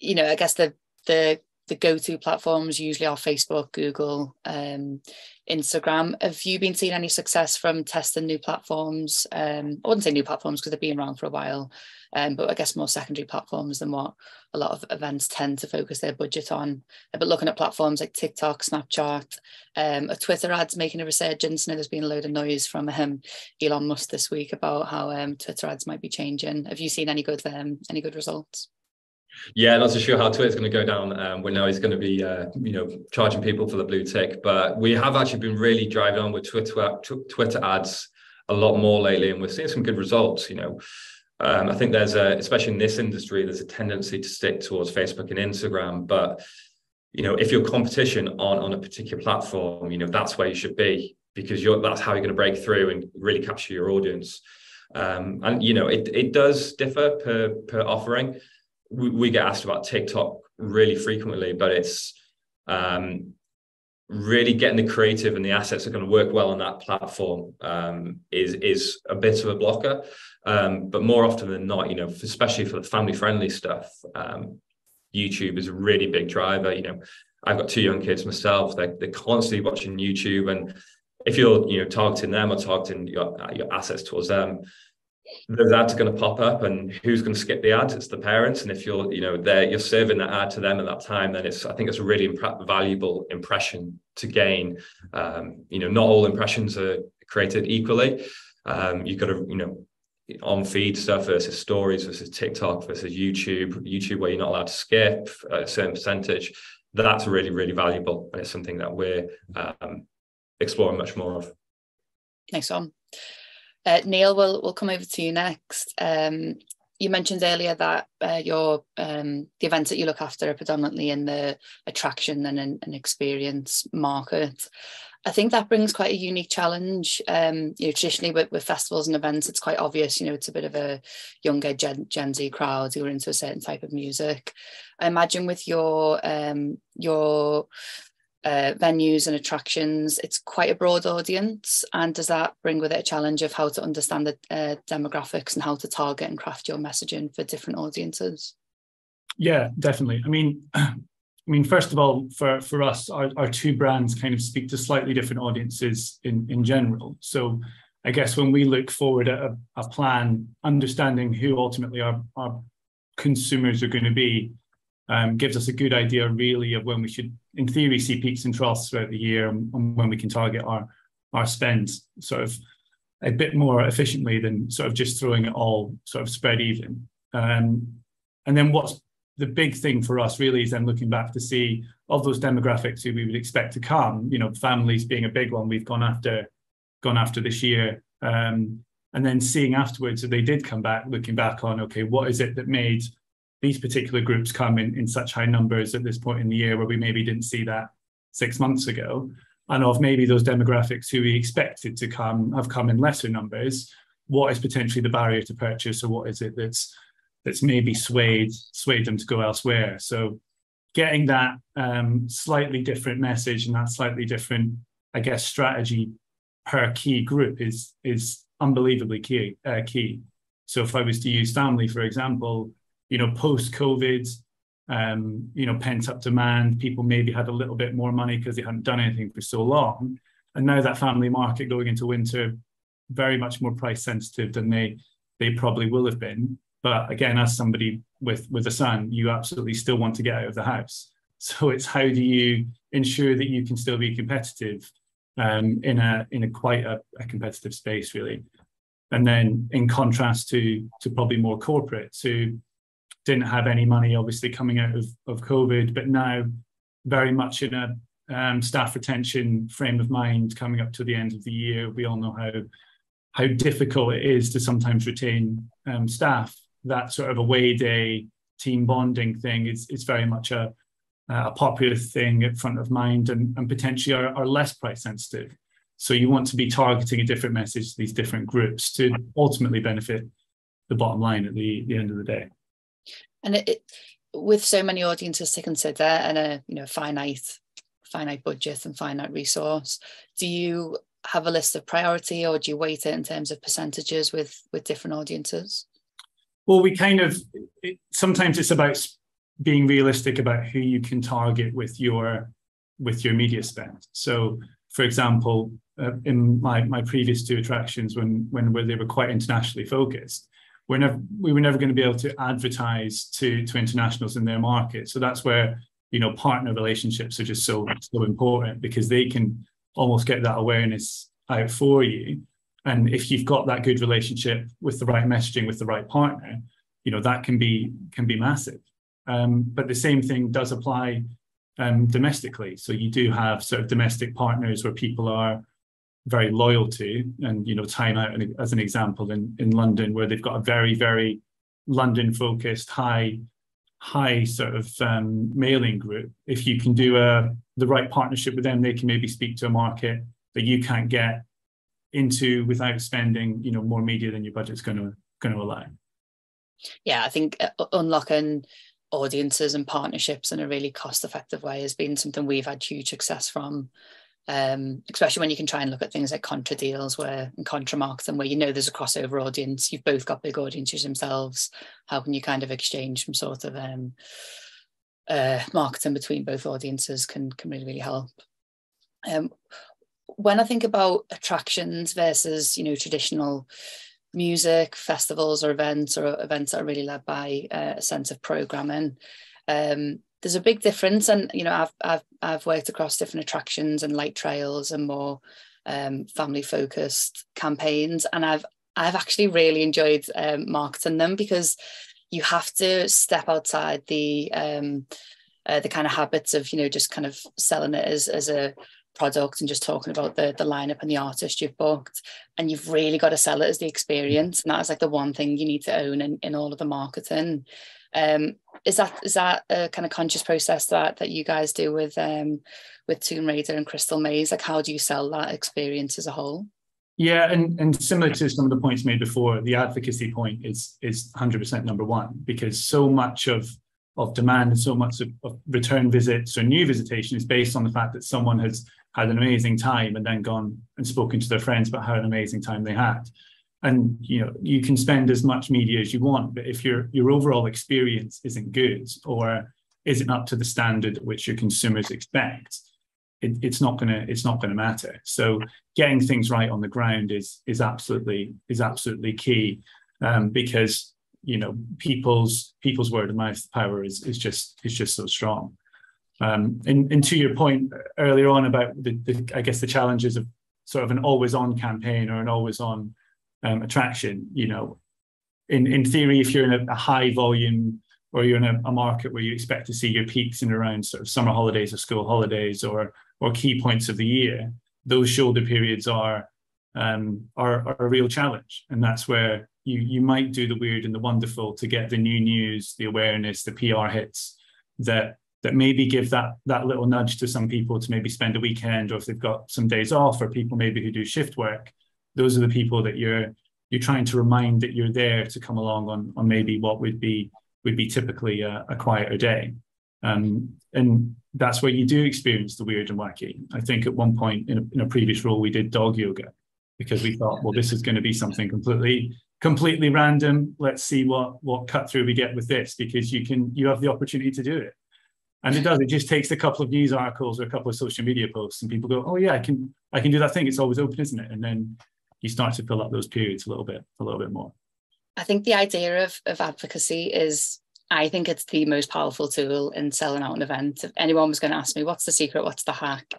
you know, I guess the the go-to platforms usually are Facebook, Google, Instagram. Have you been seeing any success from testing new platforms? I wouldn't say new platforms because they've been around for a while, but I guess more secondary platforms than what a lot of events tend to focus their budget on. But looking at platforms like TikTok, Snapchat, a Twitter ads making a resurgence. Now there's been a load of noise from Elon Musk this week about how Twitter ads might be changing. Have you seen any good results? Yeah, not so sure how Twitter's going to go down. We know he's going to be, charging people for the blue tick, but we have actually been really driving on with Twitter ads a lot more lately, and we're seeing some good results. I think there's especially in this industry, there's a tendency to stick towards Facebook and Instagram, but if your competition on a particular platform, that's where you should be, because that's how you're going to break through and really capture your audience. It does differ per offering. We get asked about TikTok really frequently, but it's really getting the creative and the assets that are going to work well on that platform is a bit of a blocker. But more often than not, especially for the family-friendly stuff, YouTube is a really big driver. I've got 2 young kids myself. They're constantly watching YouTube, and if you're targeting them or targeting your assets towards them, those ads are going to pop up, and who's going to skip the ads? It's the parents. And if you're serving that ad to them at that time, then I think it's a really valuable impression to gain. Not all impressions are created equally. You've got to, on feed stuff versus stories versus TikTok versus YouTube where you're not allowed to skip a certain percentage. That's really, really valuable, and it's something that we're exploring much more of. Nice one. Neil, we'll come over to you next. You mentioned earlier that the events that you look after are predominantly in the attraction and an experience market. I think that brings quite a unique challenge. Traditionally with festivals and events, it's quite obvious, it's a bit of a younger Gen Z crowd who are into a certain type of music. I imagine with your venues and attractions, it's quite a broad audience, and does that bring with it a challenge of how to understand the demographics and how to target and craft your messaging for different audiences? Yeah, definitely. I mean, first of all, for us, our 2 brands kind of speak to slightly different audiences in general. So I guess when we look forward at a plan, understanding who ultimately our consumers are going to be gives us a good idea really of when we should, in theory, see peaks and troughs throughout the year, and when we can target our spend sort of a bit more efficiently than sort of just throwing it all sort of spread even. And then what's the big thing for us really is then looking back to see of those demographics who we would expect to come, families being a big one we've gone after this year. And then seeing afterwards that they did come back, looking back on, okay, what is it that made these particular groups come in such high numbers at this point in the year where we maybe didn't see that 6 months ago, and of maybe those demographics who we expected to come have come in lesser numbers. What is potentially the barrier to purchase, or what is it that's maybe swayed them to go elsewhere? So getting that slightly different message and that slightly different, I guess, strategy per key group is unbelievably key. So if I was to use family, for example, post-COVID, pent-up demand, people maybe had a little bit more money because they hadn't done anything for so long. And now that family market going into winter, very much more price sensitive than they probably will have been. But again, as somebody with a son, you absolutely still want to get out of the house. So it's how do you ensure that you can still be competitive in a quite a competitive space, really. And then in contrast to probably more corporates who didn't have any money, obviously, coming out of COVID, but now very much in a staff retention frame of mind coming up to the end of the year. We all know how difficult it is to sometimes retain staff. That sort of away day team bonding thing is very much a popular thing at front of mind, and potentially are less price sensitive. So you want to be targeting a different message to these different groups to ultimately benefit the bottom line at the end of the day. And with so many audiences to consider and a finite budget and finite resource, do you have a list of priority, or do you weight it in terms of percentages with different audiences? Well, we sometimes it's about being realistic about who you can target with your media spend. So, for example, in my previous 2 attractions, when they were quite internationally focused, we were never going to be able to advertise to internationals in their market. So that's where, you know, partner relationships are just so important, because they can almost get that awareness out for you. And if you've got that good relationship with the right messaging, with the right partner, you know, that can be massive. But the same thing does apply domestically. So you do have sort of domestic partners where people are very loyal to, and, you know, Time Out as an example in London, where they've got a very, very London focused high sort of mailing group. If you can do the right partnership with them, they can maybe speak to a market that you can't get into without spending, you know, more media than your budget's going to allow. Yeah, I think unlocking audiences and partnerships in a really cost-effective way has been something we've had huge success from, especially when you can try and look at things like contra deals and contra marketing, where you know there's a crossover audience, you've both got big audiences themselves. How can you kind of exchange some sort of marketing between both audiences can really, really help. When I think about attractions versus, you know, traditional music festivals or events that are really led by a sense of programming, there's a big difference. And, you know, I've worked across different attractions and light trails and more family focused campaigns, and I've actually really enjoyed marketing them, because you have to step outside the kind of habits of, you know, just kind of selling it as a product and just talking about the lineup and the artist you've booked, and you've really got to sell it as the experience, and that is like the one thing you need to own in all of the marketing. Is that a kind of conscious process that you guys do with Tomb Raider and Crystal Maze? Like, how do you sell that experience as a whole? Yeah, and similar to some of the points made before, the advocacy point is 100% number one, because so much of demand and so much of return visits or new visitation is based on the fact that someone has had an amazing time and then gone and spoken to their friends about how an amazing time they had. And, you know, you can spend as much media as you want, but if your overall experience isn't good or isn't up to the standard at which your consumers expect, it's not gonna matter. So getting things right on the ground is absolutely key, because, you know, people's word of mouth power is just so strong. And to your point earlier on about the I guess the challenges of sort of an always on campaign or an always on attraction, you know, in theory, if you're in a high volume or you're in a market where you expect to see your peaks in around sort of summer holidays or school holidays or key points of the year, those shoulder periods are a real challenge. And that's where you might do the weird and the wonderful to get the new news, the awareness, the PR hits that maybe give that little nudge to some people to maybe spend a weekend, or if they've got some days off, or people maybe who do shift work. Those are the people that you're trying to remind that you're there to come along on maybe what would be typically a quieter day. And that's where you do experience the weird and wacky. I think at one point in a previous role, we did dog yoga because we thought, well, this is going to be something completely random. Let's see what cut through we get with this, because you have the opportunity to do it. And it just takes a couple of news articles or a couple of social media posts and people go, oh yeah, I can do that thing. It's always open, isn't it? And then you start to fill up those periods a little bit more. I think the idea of advocacy is, I think it's the most powerful tool in selling out an event. If anyone was going to ask me, what's the secret, what's the hack?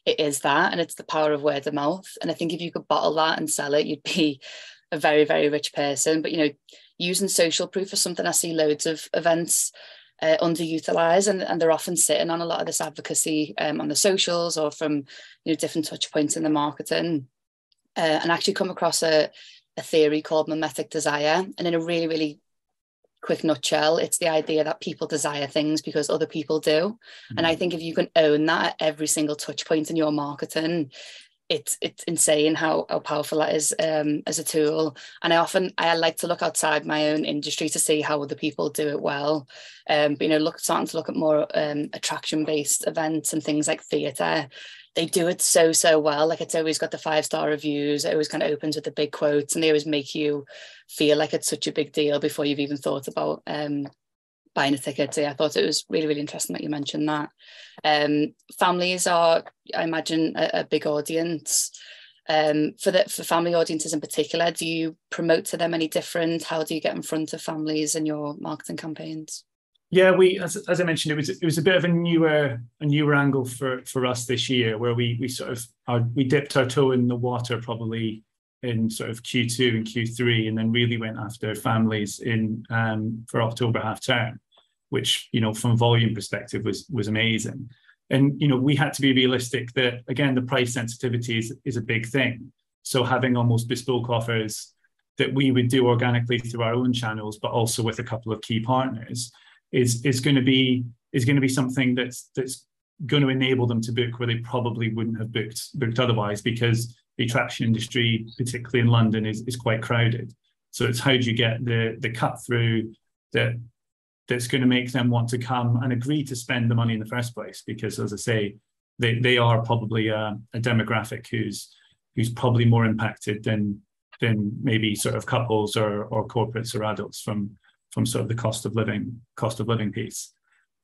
It is that, and it's the power of word of mouth. And I think if you could bottle that and sell it, you'd be a very, very rich person. But, you know, using social proof is something I see loads of events underutilized, and they're often sitting on a lot of this advocacy on the socials or from, you know, different touch points in the marketing. And actually come across a theory called mimetic desire. And in a really, really quick nutshell, it's the idea that people desire things because other people do. Mm-hmm. And I think if you can own that at every single touch point in your marketing, it's insane how powerful that is as a tool. And I like to look outside my own industry to see how other people do it well. But, you know, starting to look at more attraction-based events and things like theatre. They do it so well. Like, it's always got the 5-star reviews. It always kind of opens with the big quotes, and they always make you feel like it's such a big deal before you've even thought about buying a ticket. So yeah, I thought it was really, really interesting that you mentioned that. Families are, I imagine, a big audience. For family audiences in particular, do you promote to them any different? How do you get in front of families in your marketing campaigns? Yeah, as I mentioned, it was a bit of a newer angle for us this year, where we dipped our toe in the water probably in sort of Q2 and Q3, and then really went after families in for October half term, which, you know, from volume perspective was amazing. And, you know, we had to be realistic that, again, the price sensitivity is a big thing. So having almost bespoke offers that we would do organically through our own channels, but also with a couple of key partners, is going to be something that's going to enable them to book where they probably wouldn't have booked otherwise, because the attraction industry, particularly in London, is quite crowded. So it's how do you get the cut through that's going to make them want to come and agree to spend the money in the first place, because, as I say, they are probably a demographic who's probably more impacted than maybe sort of couples or corporates or adults from sort of the cost of living piece.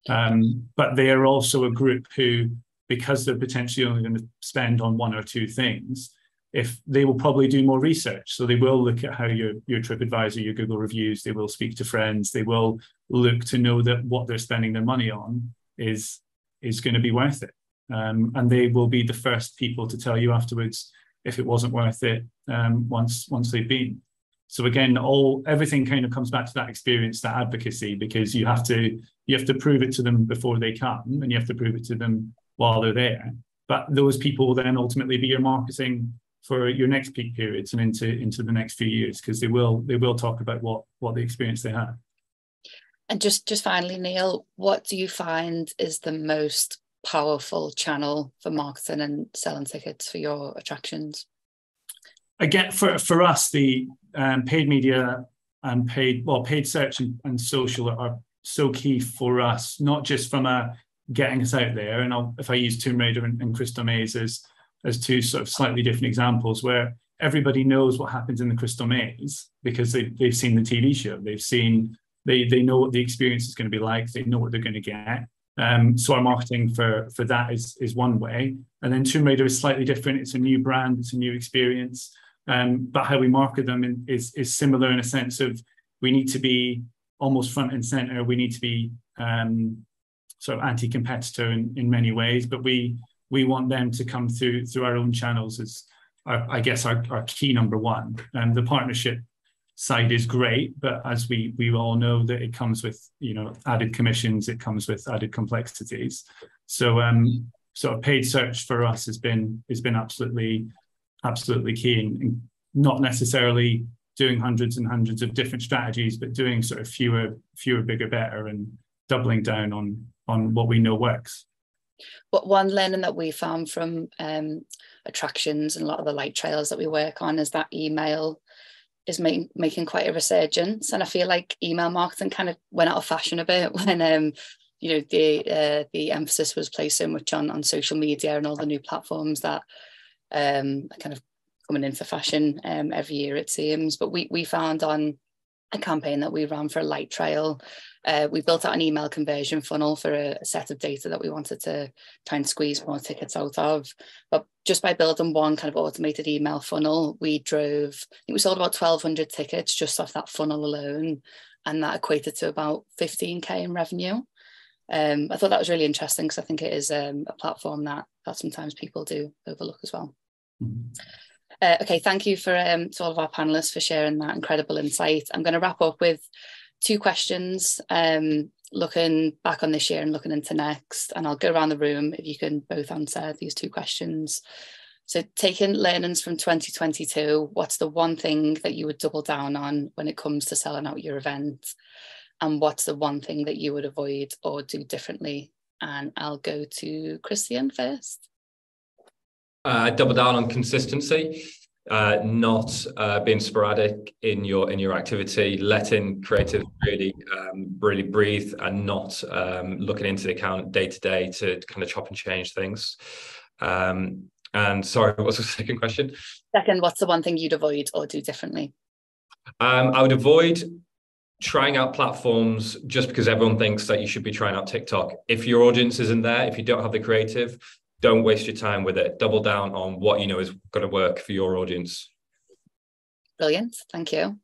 But they are also a group who, because they're potentially only going to spend on one or two things, if they will probably do more research. So they will look at how your TripAdvisor, your Google reviews, they will speak to friends, they will look to know that what they're spending their money on is going to be worth it. And they will be the first people to tell you afterwards if it wasn't worth it once they've been. So again, everything kind of comes back to that experience, that advocacy, because you have to prove it to them before they come, and you have to prove it to them while they're there. But those people will then ultimately be your marketing for your next peak periods and into the next few years, because they will talk about what the experience they had. And just finally, Neil, what do you find is the most powerful channel for marketing and selling tickets for your attractions? Again, for us, the paid media and paid search and social are so key for us, not just from getting us out there. And if I use Tomb Raider and Crystal Maze as two sort of slightly different examples, where everybody knows what happens in the Crystal Maze because they've seen the TV show, they know what the experience is going to be like, they know what they're going to get. So our marketing for that is one way. And then Tomb Raider is slightly different. It's a new brand, it's a new experience. But how we market them is similar in a sense of, we need to be almost front and center. We need to be sort of anti-competitor in many ways, but we want them to come through our own channels as I guess our key number one. The partnership side is great, but as we all know, that it comes with, you know, added commissions, it comes with added complexities. So sort of paid search for us has been absolutely key, and not necessarily doing hundreds and hundreds of different strategies, but doing sort of fewer, bigger, better, and doubling down on what we know works. But one learning that we found from attractions and a lot of the light trails that we work on is that email is making quite a resurgence, and I feel like email marketing kind of went out of fashion a bit when you know, the emphasis was placed so much on social media and all the new platforms that are kind of coming in for fashion every year, it seems. But we found on a campaign that we ran for a light trail, we built out an email conversion funnel for a set of data that we wanted to try and squeeze more tickets out of. But just by building one kind of automated email funnel, we sold about 1,200 tickets just off that funnel alone, and that equated to about 15k in revenue. I thought that was really interesting, because I think it is a platform that sometimes people do overlook as well. Mm-hmm. Okay, thank you to all of our panelists for sharing that incredible insight. I'm going to wrap up with 2 questions, looking back on this year and looking into next, and I'll go around the room if you can both answer these 2 questions. So, taking learnings from 2022, what's the one thing that you would double down on when it comes to selling out your event? And what's the one thing that you would avoid or do differently? And I'll go to Kristian first. Double down on consistency, not being sporadic in your activity, letting creatives really breathe, and not looking into the account day to day to kind of chop and change things. And sorry, what was the second question? Second, what's the one thing you'd avoid or do differently? I would avoid trying out platforms just because everyone thinks that you should be trying out TikTok. If your audience isn't there, if you don't have the creative, don't waste your time with it. Double down on what you know is going to work for your audience. Brilliant, thank you.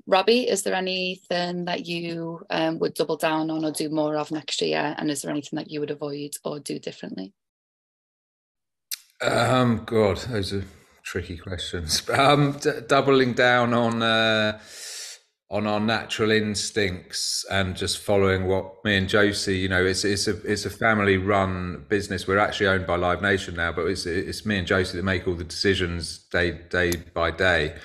Robbie, is there anything that you would double down on or do more of next year? And is there anything that you would avoid or do differently? God, those are tricky questions. Doubling down on our natural instincts and just following what me and Josie, you know, it's a family run business. We're actually owned by Live Nation now, but it's me and Josie that make all the decisions day by day.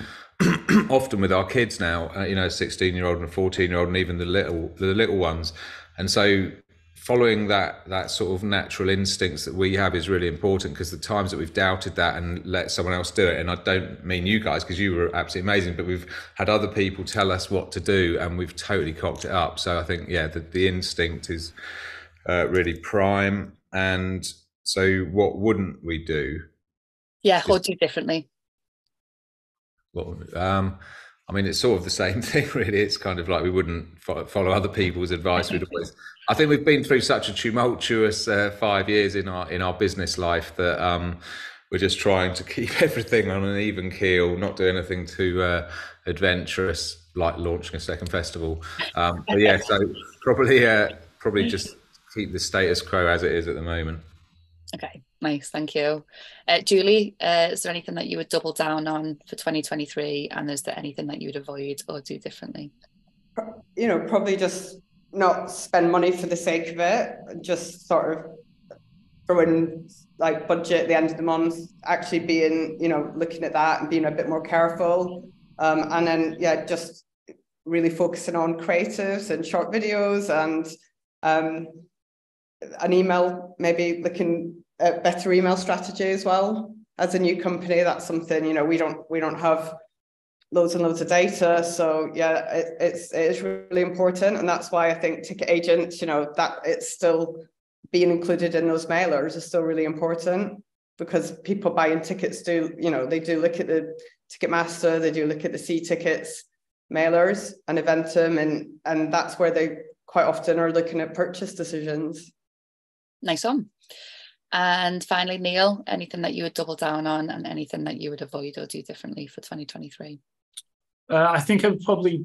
Often with our kids now, you know, a 16-year-old and a 14-year-old, and even the little ones. And so following that sort of natural instincts that we have is really important, because the times that we've doubted that and let someone else do it, and I don't mean you guys because you were absolutely amazing, but we've had other people tell us what to do and we've totally cocked it up. So I think, yeah, the instinct is really prime. And so what wouldn't we do? Yeah, or do differently. Well, I mean, it's sort of the same thing, really. It's kind of like we wouldn't follow other people's advice. We'd always. I think we've been through such a tumultuous 5 years in our business life that we're just trying to keep everything on an even keel, not do anything too adventurous, like launching a second festival. But yeah, so probably just keep the status quo as it is at the moment. Okay, nice, thank you. Julie, is there anything that you would double down on for 2023, and is there anything that you would avoid or do differently? You know, probably just not spend money for the sake of it, just sort of throw in like budget at the end of the month, actually being, you know, looking at that and being a bit more careful. And then, yeah, just really focusing on creatives and short videos, and an email, maybe looking at better email strategy as well. As a new company, that's something, you know, we don't have loads and loads of data. So yeah, it is really important. And that's why I think ticket agents, you know, that it's still being included in those mailers is still really important, because people buying tickets do, you know, they do look at the Ticketmaster, they do look at the C-Tickets mailers and Eventum, and that's where they quite often are looking at purchase decisions. Nice one. And finally, Neil, anything that you would double down on and anything that you would avoid or do differently for 2023? I think I would probably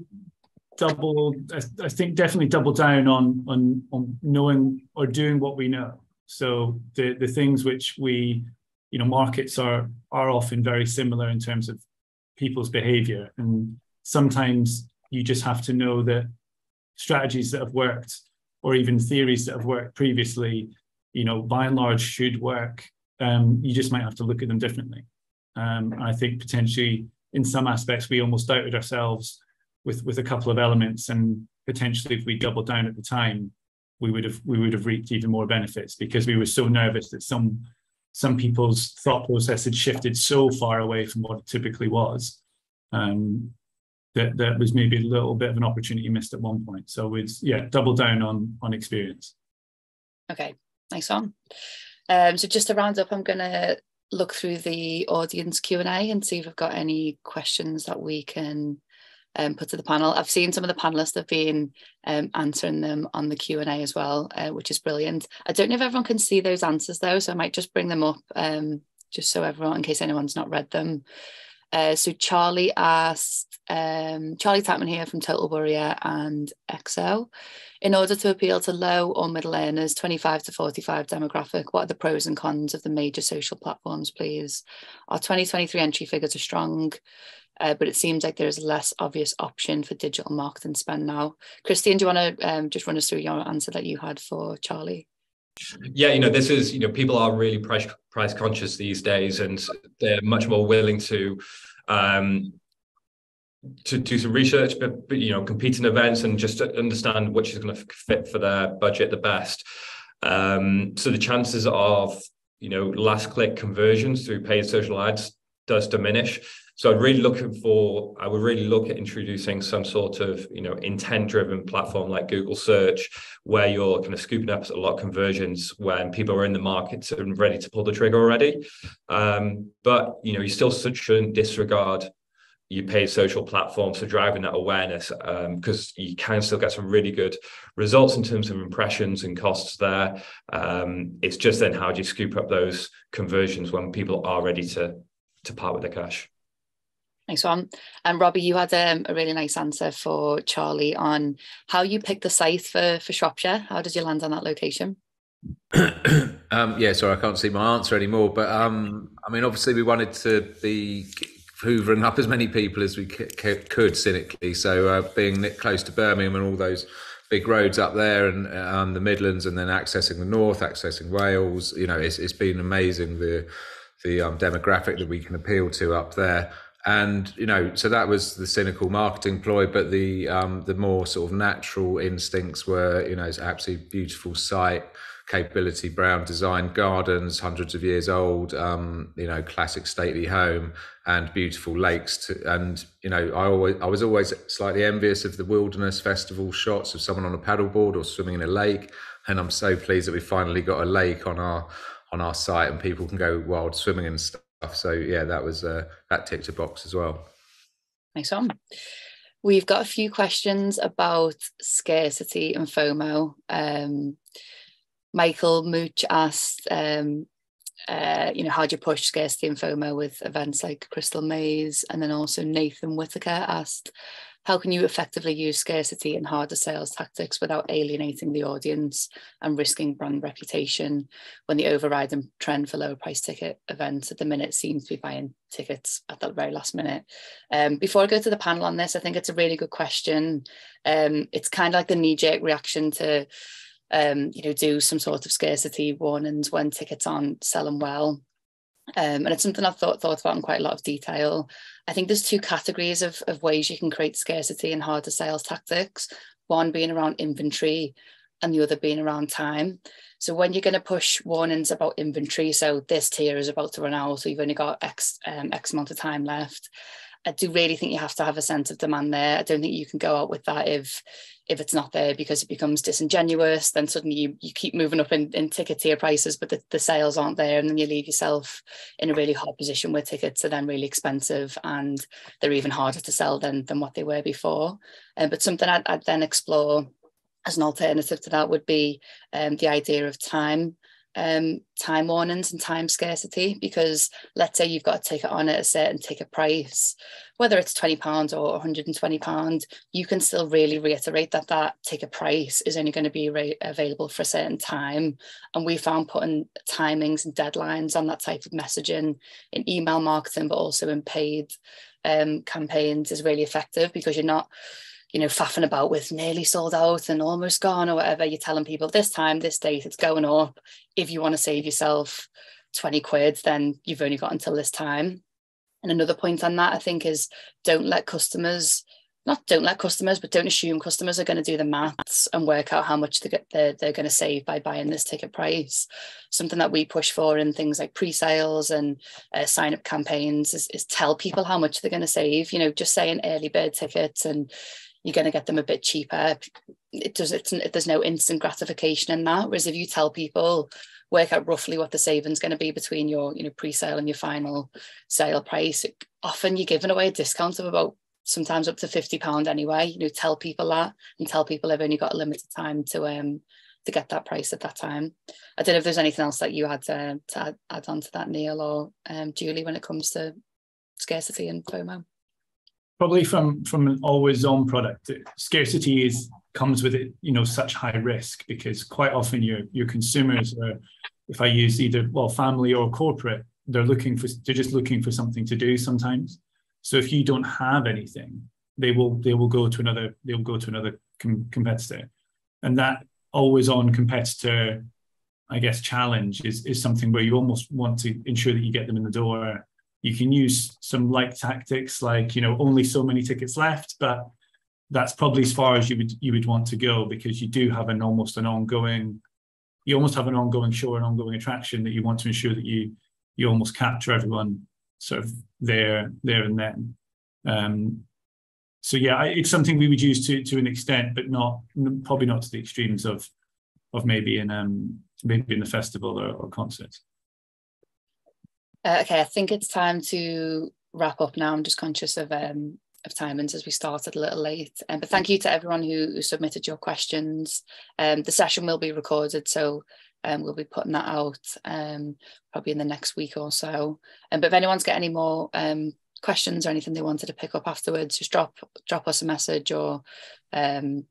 definitely double down on knowing or doing what we know. So the things which we, you know, markets are often very similar in terms of people's behavior. And sometimes you just have to know that strategies that have worked, or even theories that have worked previously, you know, by and large should work. You just might have to look at them differently. I think potentially in some aspects we almost doubted ourselves with a couple of elements, and potentially if we doubled down at the time, we would have reaped even more benefits, because we were so nervous that some people's thought process had shifted so far away from what it typically was. That was maybe a little bit of an opportunity missed at one point. So it's, yeah, double down on experience. Okay, nice one. So just to round up, I'm going to look through the audience Q&A and see if we've got any questions that we can put to the panel. I've seen some of the panelists have been answering them on the Q&A as well, which is brilliant. I don't know if everyone can see those answers though, so I might just bring them up just so everyone, in case anyone's not read them. So Charlie asked, Charlie Tapman here from Total Warrior and XO, in order to appeal to low or middle earners, 25 to 45 demographic, what are the pros and cons of the major social platforms, please? Our 2023 entry figures are strong, but it seems like there is a less obvious option for digital marketing spend now. Kristian, do you want to just run us through your answer that you had for Charlie? Yeah, you know, this is, you know, people are really price conscious these days, and they're much more willing to do some research, but you know, compete in events and just to understand which is going to fit for their budget the best. So the chances of, you know, last click conversions through paid social ads does diminish. So I would really look at introducing some sort of, you know, intent-driven platform like Google Search, where you're kind of scooping up a lot of conversions when people are in the market and ready to pull the trigger already. But, you know, you still shouldn't disregard your paid social platforms, so driving that awareness, because you can still get some really good results in terms of impressions and costs there. It's just then how do you scoop up those conversions when people are ready to part with their cash. Nice one. And Robbie, you had a really nice answer for Charlie on how you picked the site for Shropshire. How did you land on that location? Yeah, sorry, I can't see my answer anymore. But I mean, obviously, we wanted to be hoovering up as many people as we could cynically. So being close to Birmingham and all those big roads up there, and the Midlands, and then accessing the north, accessing Wales, you know, it's been amazing the demographic that we can appeal to up there. And, you know, so that was the cynical marketing ploy, but the more sort of natural instincts were, you know, it's absolutely beautiful site, capability, brown design, gardens, hundreds of years old, you know, classic stately home, and beautiful lakes. And, you know, I was always slightly envious of the wilderness festival shots of someone on a paddleboard or swimming in a lake. And I'm so pleased that we finally got a lake on our site and people can go wild swimming and stuff. So yeah, that was that ticked a box as well. Nice one. We've got a few questions about scarcity and FOMO. Michael Mooch asked, you know, how do you push scarcity and FOMO with events like Crystal Maze? And then also Nathan Whitaker asked, how can you effectively use scarcity and harder sales tactics without alienating the audience and risking brand reputation when the overriding trend for lower price ticket events at the minute seems to be buying tickets at the very last minute? Before I go to the panel on this, I think it's a really good question. It's kind of like the knee-jerk reaction to you know, do some sort of scarcity warnings when tickets aren't selling well. And it's something I've thought about in quite a lot of detail. I think there's two categories of ways you can create scarcity and harder sales tactics, one being around inventory and the other being around time. So when you're going to push warnings about inventory, so this tier is about to run out, so you've only got X amount of time left, I do really think you have to have a sense of demand there. I don't think you can go out with that if it's not there, because it becomes disingenuous. Then suddenly you keep moving up in ticket tier prices, but the sales aren't there, and then you leave yourself in a really hard position where tickets are then really expensive and they're even harder to sell than what they were before. But something I'd then explore as an alternative to that would be the idea of time warnings and time scarcity, because let's say you've got a ticket on at a certain ticket price, whether it's £20 or £120, you can still really reiterate that ticket price is only going to be available for a certain time. And we found putting timings and deadlines on that type of messaging in email marketing, but also in paid campaigns is really effective, because you're not, you know, faffing about with nearly sold out and almost gone or whatever. You're telling people this time, this date, it's going up. If you want to save yourself 20 quid, then you've only got until this time. And another point on that, I think, is don't assume customers are going to do the maths and work out how much they're going to save by buying this ticket price. Something that we push for in things like pre-sales and sign-up campaigns is tell people how much they're going to save. You know, just saying early bird tickets and you're going to get them a bit cheaper. There's no instant gratification in that. Whereas if you tell people, work out roughly what the savings going to be between your, you know, pre-sale and your final sale price, often you're giving away a discount of about sometimes up to £50 anyway. You know, tell people that, and tell people they've only got a limited time to get that price at that time. I don't know if there's anything else that you had to add on to that, Neil or Julie, when it comes to scarcity and FOMO. Probably from an always on product, scarcity comes with it, you know, such high risk, because quite often your consumers are, if I use either family or corporate, they're just looking for something to do sometimes. So if you don't have anything, they will go to another competitor, and that always on competitor, I guess, challenge is something where you almost want to ensure that you get them in the door. You can use some light tactics like, you know, only so many tickets left, but that's probably as far as you would want to go, because you do have almost an ongoing show, an ongoing attraction that you want to ensure that you almost capture everyone sort of there and then. So yeah, it's something we would use to an extent, but probably not to the extremes of maybe in the festival or concerts. Okay, I think it's time to wrap up now. I'm just conscious of timings as we started a little late. But thank you to everyone who submitted your questions. The session will be recorded, so we'll be putting that out probably in the next week or so. But if anyone's got any more questions or anything they wanted to pick up afterwards, just drop us a message, or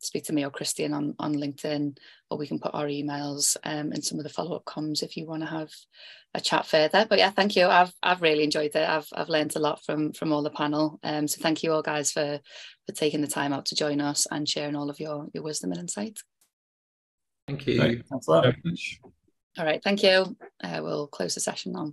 speak to me or Kristian on LinkedIn, or we can put our emails in some of the follow-up comms if you want to have a chat further. But yeah, thank you. I've really enjoyed it. I've learned a lot from all the panel. So thank you all guys for taking the time out to join us and sharing all of your wisdom and insight. Thank you. Great. Thanks a lot. All right, thank you. We'll close the session now.